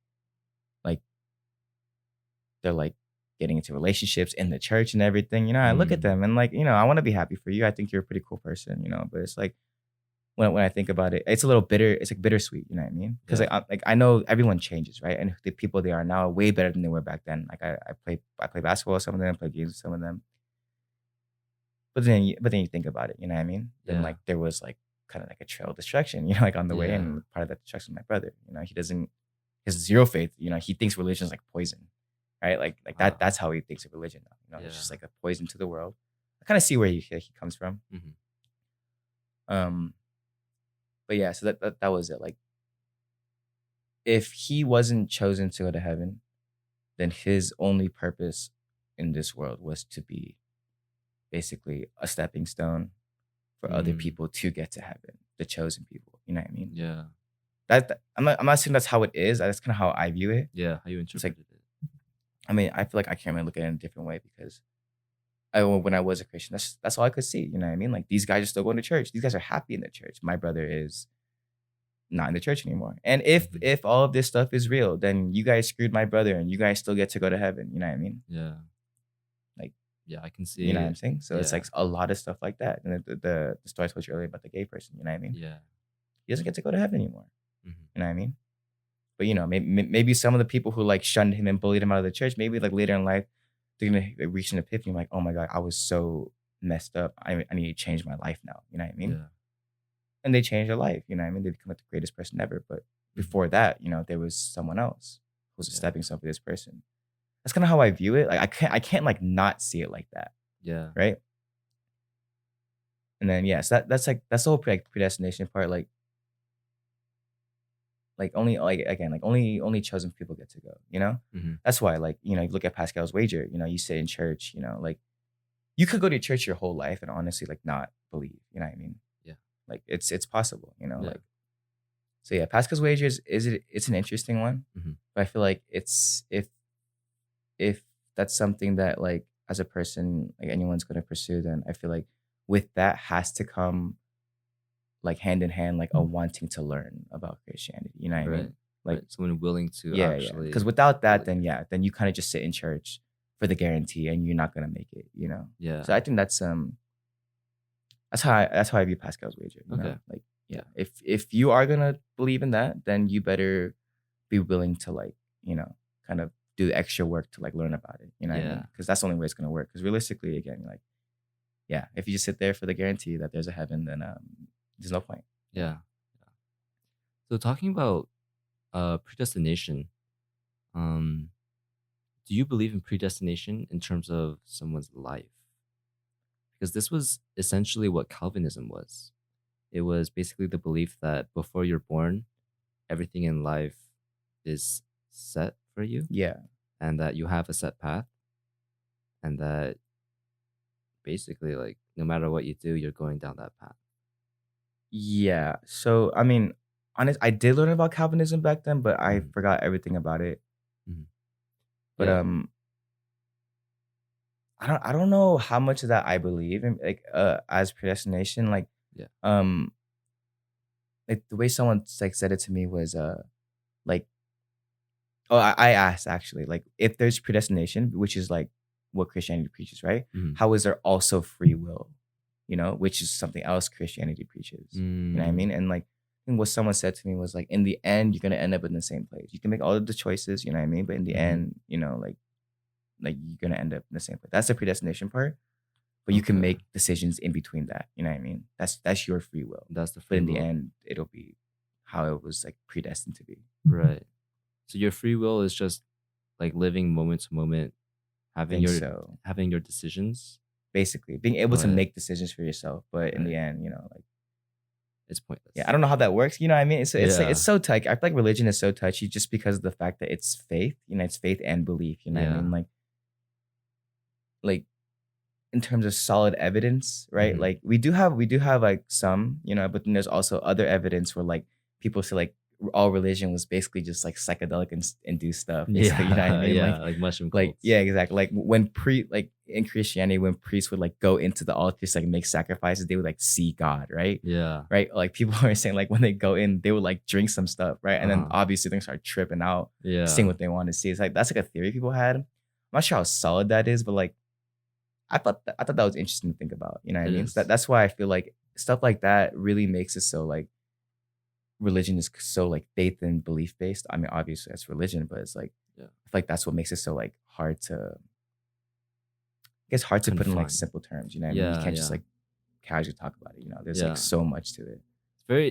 Like they're like getting into relationships in the church and everything, you know? I look at Mm. them and like, you know, I want to be happy for you. I think you're a pretty cool person, you know? But it's like, when I think about it, it's a little bitter. It's like bittersweet, you know what I mean? Because Yeah. like I know everyone changes, right? And the people they are now are way better than they were back then. Like I play basketball with some of them, play games with some of them. But then you think about it, you know what I mean? Then Yeah. like there was like kind of like a trail of destruction, you know, like on the way, Yeah. and part of that destruction, my brother, you know, he has zero faith, you know, he thinks religion is like poison, right? Like Wow. that's how he thinks of religion now, you know, it's Yeah. just like a poison to the world. I kind of see where he comes from. Mhm. Um, but yeah, so that was it. Like if he wasn't chosen to go to heaven, then his only purpose in this world was to be basically a stepping stone for other Mm. people to get to heaven, the chosen people. You know what I mean? Yeah. I'm not saying that's how it is. That's kind of how I view it. Yeah. How you It's like, interpreted it. I mean, I feel like I can't really look at it in a different way because when I was a Christian, that's all I could see. You know what I mean? Like these guys are still going to church. These guys are happy in the church. My brother is not in the church anymore. And Mhm. if all of this stuff is real, then you guys screwed my brother, and you guys still get to go to heaven. You know what I mean? Yeah. Like, Yeah. I can you know what see. I'm saying? So it's Yeah. like a lot of stuff like that. And the story I told you earlier about the gay person, you know what I mean? Yeah. He doesn't get to go to heaven anymore. Mhm. You know what I mean? But you know, maybe some of the people who like shunned him and bullied him out of the church, maybe like later in life, they're gonna reach an epiphany, like, oh my god, I was so messed up. I need to change my life now. You know what I mean? Yeah. And they change their life. You know what I mean? They become like the greatest person ever. But Mhm. before that, you know, there was someone else who was a Yeah. stepping stone for this person. That's kind of how I view it. Like I can't like not see it like that, Yeah. right? And then yes, that's the whole predestination part. Like only like again, like only chosen people get to go, you know? Mhm. That's why, like, you know, you look at Pascal's wager, you know, you sit in church, you know, like you could go to church your whole life and honestly like not believe, you know what I mean? Yeah. Like it's possible, you know, Yeah. like so yeah, Pascal's wagers it's an interesting one, Mhm. but I feel like it's if that's something that like as a person like anyone's gonna pursue, then I feel like with that has to come like hand in hand, like a wanting to learn about Christianity. You know what I Right. mean? Like Right. Someone willing to yeah. Because actually without that, believe. then yeah, then you kind of just sit in church for the guarantee, and you're not gonna make it. You know. Yeah. So I think that's how I view Pascal's wager. You know, Okay. like yeah, Yeah. if you are gonna believe in that, then you better be willing to like kind of do the extra work to like learn about it. You know what I mean? Yeah. Because that's the only way it's gonna work. Because realistically, again, like yeah, if you just sit there for the guarantee that there's a heaven, then there's no point. Yeah. Yeah. So talking about predestination, um, do you believe in predestination in terms of someone's life? Because this was essentially what Calvinism was. It was basically the belief that before you're born, everything in life is set for you Yeah. and that you have a set path and that basically like no matter what you do, you're going down that path. Yeah. So I mean, I did learn about Calvinism back then, but I Mhm. forgot everything about it. Mhm. But Yeah. I don't know how much of that I believe in, like as predestination. Yeah. Um like the way someone like said it to me was like oh I asked actually like if there's predestination, which is like what Christianity preaches, right? Mhm. How is there also free will? You know, which is something else Christianity preaches. You know what I Mm. mean? And like I think what someone said to me was like, in the end, you're gonna end up in the same place. You can make all of the choices, you know what I mean? But in the Mhm. end, you know, like you're gonna end up in the same place. That's the predestination part. But you can Okay. make decisions in between that. You know what I mean? That's your free will. That's the But free in the will. end, it'll be how it was like predestined to be. Right. So your free will is just like living moment to moment, I having think your so. decisions, Basically, being able to but make decisions for yourself, but in right, the end, you know, like it's yeah, I pointless. don't know how that works. You know what I mean? It's Yeah. so touchy. I feel like religion is so touchy just because of the fact that it's faith. You know, it's faith and belief. You know what I Yeah. mean? Like in terms of solid evidence, right? Mhm. Like we do have like some, you know, but then there's also other evidence where like people say like all religion was basically just like psychedelic and induced stuff. Basically, you know what I Yeah. mean? Yeah. Like mushroom Like cults. yeah, exactly. Like when in Christianity, when priests would like go into the altars, like make sacrifices, they would like see God, right? Yeah. Right? Like people are saying like when they go in, they would like drink some stuff, right? And then Uh-huh. obviously they start tripping out, seeing Yeah. what they want to see. It's like that's like a theory people had. I'm not sure how solid that is, but like I thought that was interesting to think about. You know what I It mean? So is. that's why I feel like stuff like that really makes it so like religion is so like faith and belief based. I mean, obviously that's religion, but it's like Yeah. I feel like that's what makes it so like hard to it's hard to put in like Confined. simple terms, you know what I mean? You Yeah, can't just yeah. like casually talk about it, you know. There's like Yeah. so much to it.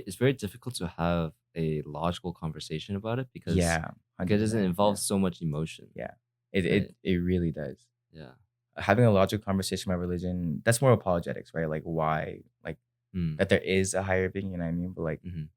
It's very difficult to have a logical conversation about it because Yeah, it doesn't 100%. involve Yeah. so much emotion, Yeah. It right? it it really does. Yeah. Having a logical conversation about religion, that's more apologetics, right? Like why like Mm. that there is a higher being, you know what I mean? But like Mhm.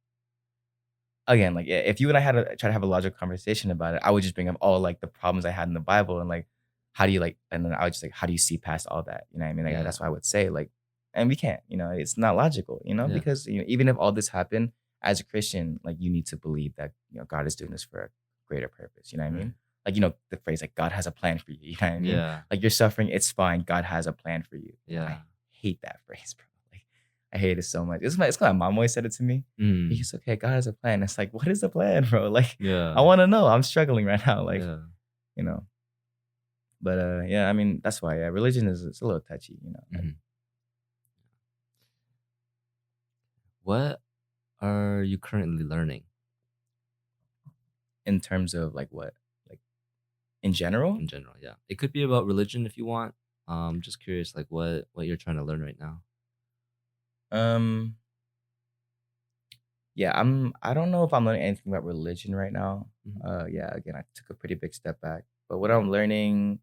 again, like if you and I had to try to have a logical conversation about it, I would just bring up all like the problems I had in the Bible and like how do you like and then I would just like how do you see past all that? You know what I mean? Like Yeah. that's why I would say like and we can't, you know, it's not logical, you know, Yeah. because you know, even if all this happened as a Christian, like you need to believe that, you know, God is doing this for a greater purpose. You know what I Right. mean? Like, you know, the phrase like God has a plan for you. You know what I mean? Yeah. Like you're suffering, it's fine. God has a plan for you. Yeah. I hate that phrase, bro. Like I hate it so much. It's my mom always said it to me. Mm. He's okay, God has a plan. It's like, what is the plan, bro? Like, I Yeah. want to know. I'm struggling right now. Like, Yeah. you know. But yeah, I mean, that's why, yeah, religion is it's a little touchy, you know. Like Mhm. What are you currently learning in terms of like what? Like in general? in general? Yeah. It could be about religion if you want. Just curious, like what you're trying to learn right now. Um, yeah, I don't know if I'm learning anything about religion right now. Mhm. Yeah, again, I took a pretty big step back. But what I'm learning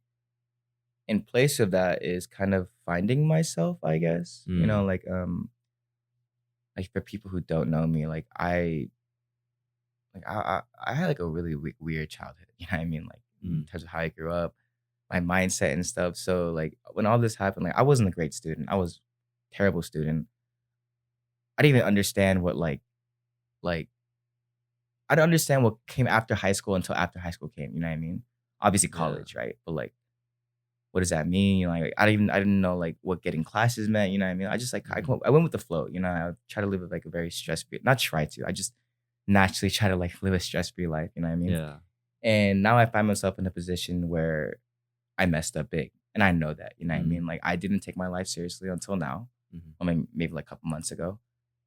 in place of that is kind of finding myself, I guess. You know, Mm. like for people who don't know me, I had like a really weird childhood. You know what I mean? Like in Mm. terms of how I grew up, my mindset and stuff. So like when all this happened, like I wasn't a great student. I was a terrible student. I didn't even understand what like I don't understand what came after high school until after high school came. You know what I mean? Obviously Yeah. college, right? But like what does that mean? You know, like I didn't know like what getting classes meant. You know what I mean? I just like Mhm. I went with the flow. You know, I try to live like a very stress free. Not try to. I just naturally try to like live a stress free life. You know what I mean? Yeah. And now I find myself in a position where I messed up big, and I know that. You know what I Mm. mean? Like I didn't take my life seriously until now. Mhm. I mean, maybe like a couple months ago,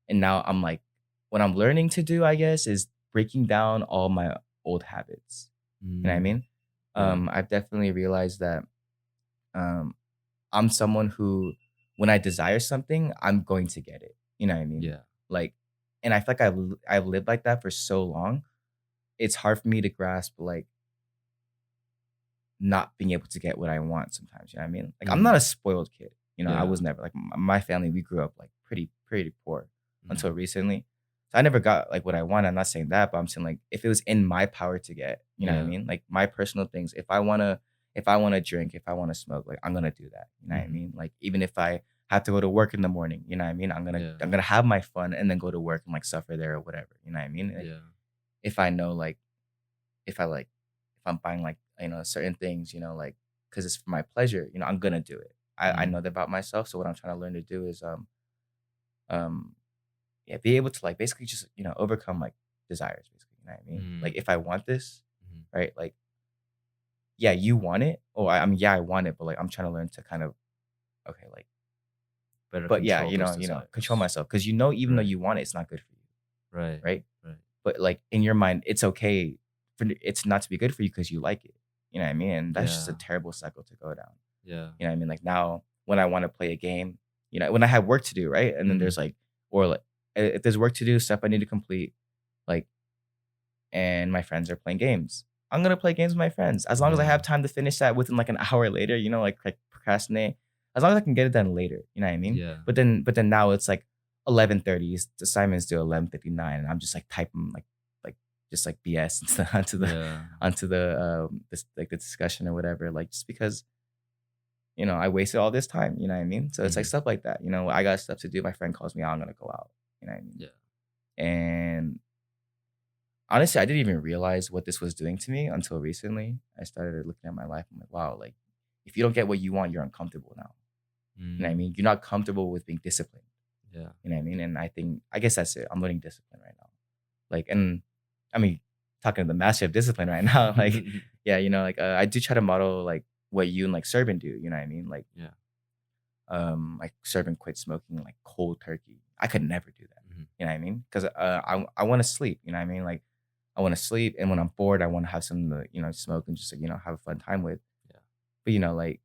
and now I'm like, what I'm learning to do, I guess, is breaking down all my old habits. You know what I Mm. mean? Yeah. I've definitely realized that um, I'm someone who, when I desire something, I'm going to get it. You know what I mean? Yeah. Like, and I feel like I've lived like that for so long. It's hard for me to grasp like not being able to get what I want sometimes. You know what I mean? Like, I'm not a Mm. spoiled kid. You know, I Yeah. was never like my family. We grew up like pretty poor until Mhm. recently. So I never got like what I want. I'm not saying that, but I'm saying like if it was in my power to get, you know what I Yeah. mean? Like my personal things. If I wanna drink, if I wanna smoke, like I'm gonna do that. You know what I Mhm. mean? Like even if I have to go to work in the morning, you know what I mean? Yeah. I'm gonna have my fun and then go to work and like suffer there or whatever. You know what I mean? Like Yeah. if I know like if I like if I'm buying like you know certain things, you know, like because it's for my pleasure, you know, I'm gonna do it. I Mm. know that about myself. So what I'm trying to learn to do is um yeah, be able to like basically just, you know, overcome like desires, basically. You know what I mean? Like Mm. if I want this, Mhm. right? Like, yeah, you want it. Or I mean, yeah, I want it, but like I'm trying to learn to kind of okay, like, Better but yeah, control those control desires. myself. Cause you know, even though Right. you want it, it's not good for you, Right. right? Right. But like in your mind, it's okay for it's not to be good for you because you like it. You know what I mean? And that's just a Yeah. terrible cycle to go down. Yeah. You know what I mean? Like now, when I want to play a game, you know, when I have work to do, right? And then Mhm. there's like, or like, if there's work to do, stuff I need to complete, like, and my friends are playing games, I'm gonna play games with my friends as long as I Yeah. have time to finish that within like an hour later. You know, like procrastinate. As long as I can get it done later. You know what I mean? Yeah. But then now it's like 11:30. The assignments due 11:59, and I'm just like typing like just like BS Yeah. onto the this like the discussion or whatever. Like just because you know, I wasted all this time, you know what I mean? So it's like Mhm. stuff like that. You know, I got stuff to do. My friend calls me out, I'm gonna go out. You know what I mean? Yeah. And honestly, I didn't even realize what this was doing to me until recently. I started looking at my life. I'm like, wow, like if you don't get what you want, you're uncomfortable now. You know what I mean? You're not comfortable with being disciplined. Yeah. You know what I mean? And I guess that's it. I'm learning discipline right now. Like, and I mean, talking to the master of discipline right now, like, yeah, like I do try to model like what you and like Serban do. You know what I mean? Like, Yeah. like Serban quit smoking like cold turkey. I could never do that. Mhm. You know what I mean? Because I want to sleep. You know what I mean? Like, I want to sleep, and when I'm bored, I want to have something to smoke and just like have a fun time with. Yeah. But like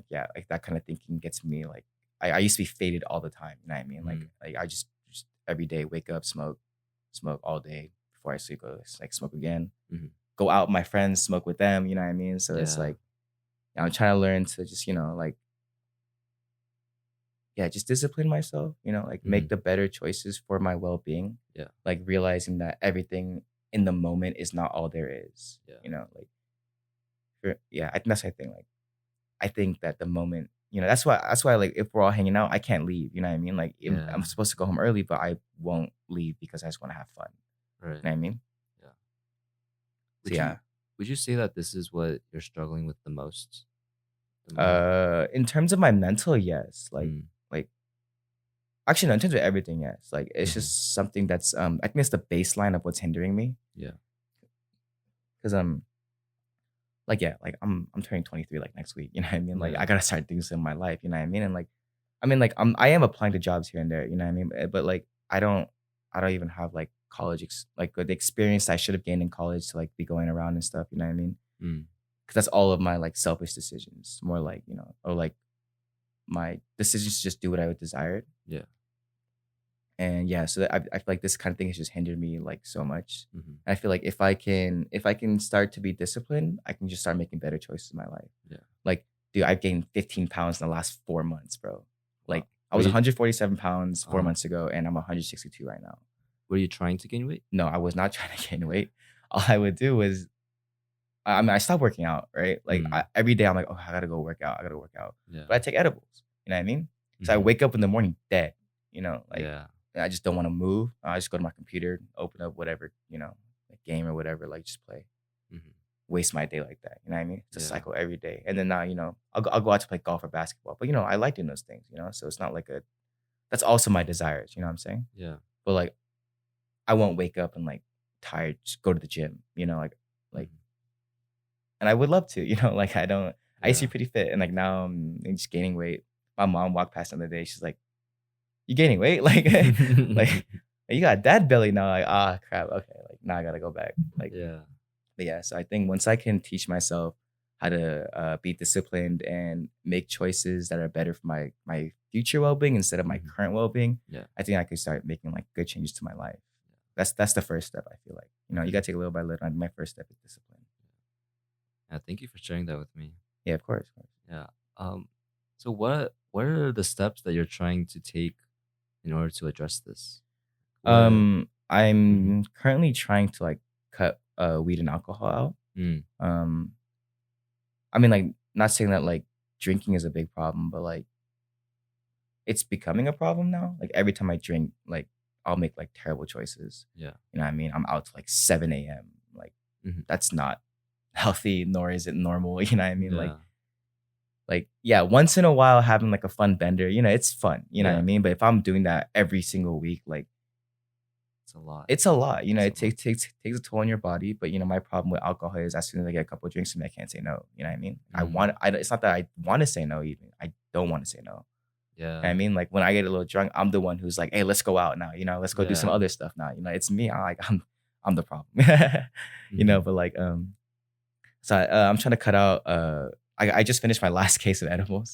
yeah, like that kind of thinking gets me like I used to be faded all the time. You know what I mean? Like I just every day wake up, smoke all day before I sleep. Go like smoke again. Mhm. Go out with my friends, smoke with them. You know what I mean? So it's Yeah. like I'm trying to learn to just like yeah, just discipline myself. Like make the better choices for my well being. Yeah. Like realizing that everything in the moment is not all there is. Yeah. Like yeah, I think that's my thing. Like I think that the moment, that's why like if we're all hanging out, I can't leave. You know what I mean? Like Yeah. I'm supposed to go home early, but I won't leave because I just want to have fun. Right. You know what I mean? Yeah. So, yeah. Would you say that this is what you're struggling with the most? The moment? In terms of my mental, yes. Like Mm. actually no, in terms of everything, yes. Like it's Mhm. just something that's I think it's the baseline of what's hindering me. Yeah. Because like yeah, like I'm turning 23 like next week. You know what I mean? Like Yeah. I gotta start doing something in my life. You know what I mean? And like I mean like I am applying to jobs here and there. You know what I mean? But like I don't even have like college like the experience I should have gained in college to like be going around and stuff. You know what I mean? Mm. Because that's all of my like selfish decisions. More like or like my decisions to just do what I would desire. Yeah. And yeah, so I feel like this kind of thing has just hindered me like so much. Mhm. I feel like if I can start to be disciplined, I can just start making better choices in my life. Yeah. Like, dude, I've gained 15 pounds in the last 4 months, bro. Like, I Were was you 147 pounds 4 Uh-huh. months ago, and I'm 162 right now. Were you trying to gain weight? No, I was not trying to gain weight. All I would do was, I mean, I stopped working out, right? Like, every day I'm like, oh, I gotta go work out. I gotta work out. Yeah. But I take edibles. You know what I mean? So I Mhm. wake up in the morning dead. Like, Yeah. I just don't want to move. I just go to my computer, open up whatever, like game or whatever, like just play. Mhm. Waste my day like that. You know what I mean? It's a Yeah. cycle every day. And then now, I'll go out to play golf or basketball. But I like doing those things, so it's not like that's also my desires, you know what I'm saying? Yeah. But like I won't wake up and like tired, just go to the gym, like Mhm. and I would love to, like I used to Yeah. be pretty fit and like now I'm just gaining weight. My mom walked past the other day, she's like, you gaining weight? Like you got dad belly now. Like, crap. Okay. Like now I gotta go back. Like, Yeah. but yeah. So I think once I can teach myself how to be disciplined and make choices that are better for my future well-being instead of my Mhm. current well-being, Yeah. I think I can start making like good changes to my life. That's the first step. I feel like you gotta take a little by little. My first step is discipline. Yeah. Thank you for sharing that with me. Yeah, of course. Yeah. So what are the steps that you're trying to take in order to address this? What I'm currently trying to like cut weed and alcohol out. Mm. I mean, like, not saying that like drinking is a big problem, but like it's becoming a problem now. Like every time I drink, like I'll make like terrible choices. Yeah. You know what I mean? I'm out to like 7 a.m. Like Mhm. that's not healthy, nor is it normal. You know what I mean? Yeah. Like yeah, once in a while having like a fun bender, it's fun. You know what I Yeah. mean? But if I'm doing that every single week, like It's a lot. it's a lot. It It's a lot. takes a toll on your body. But my problem with alcohol is as soon as I get a couple of drinks from me, I can't say no. You know what I mean? It's not that I want to say no, even. I don't want to say no. You know what I Yeah. mean? Like when I get a little drunk, I'm the one who's like, hey, let's go out now. Let's go do some Yeah. other stuff now. It's me. I'm the problem. Mhm. But like so I'm trying to cut out I just finished my last case of edibles.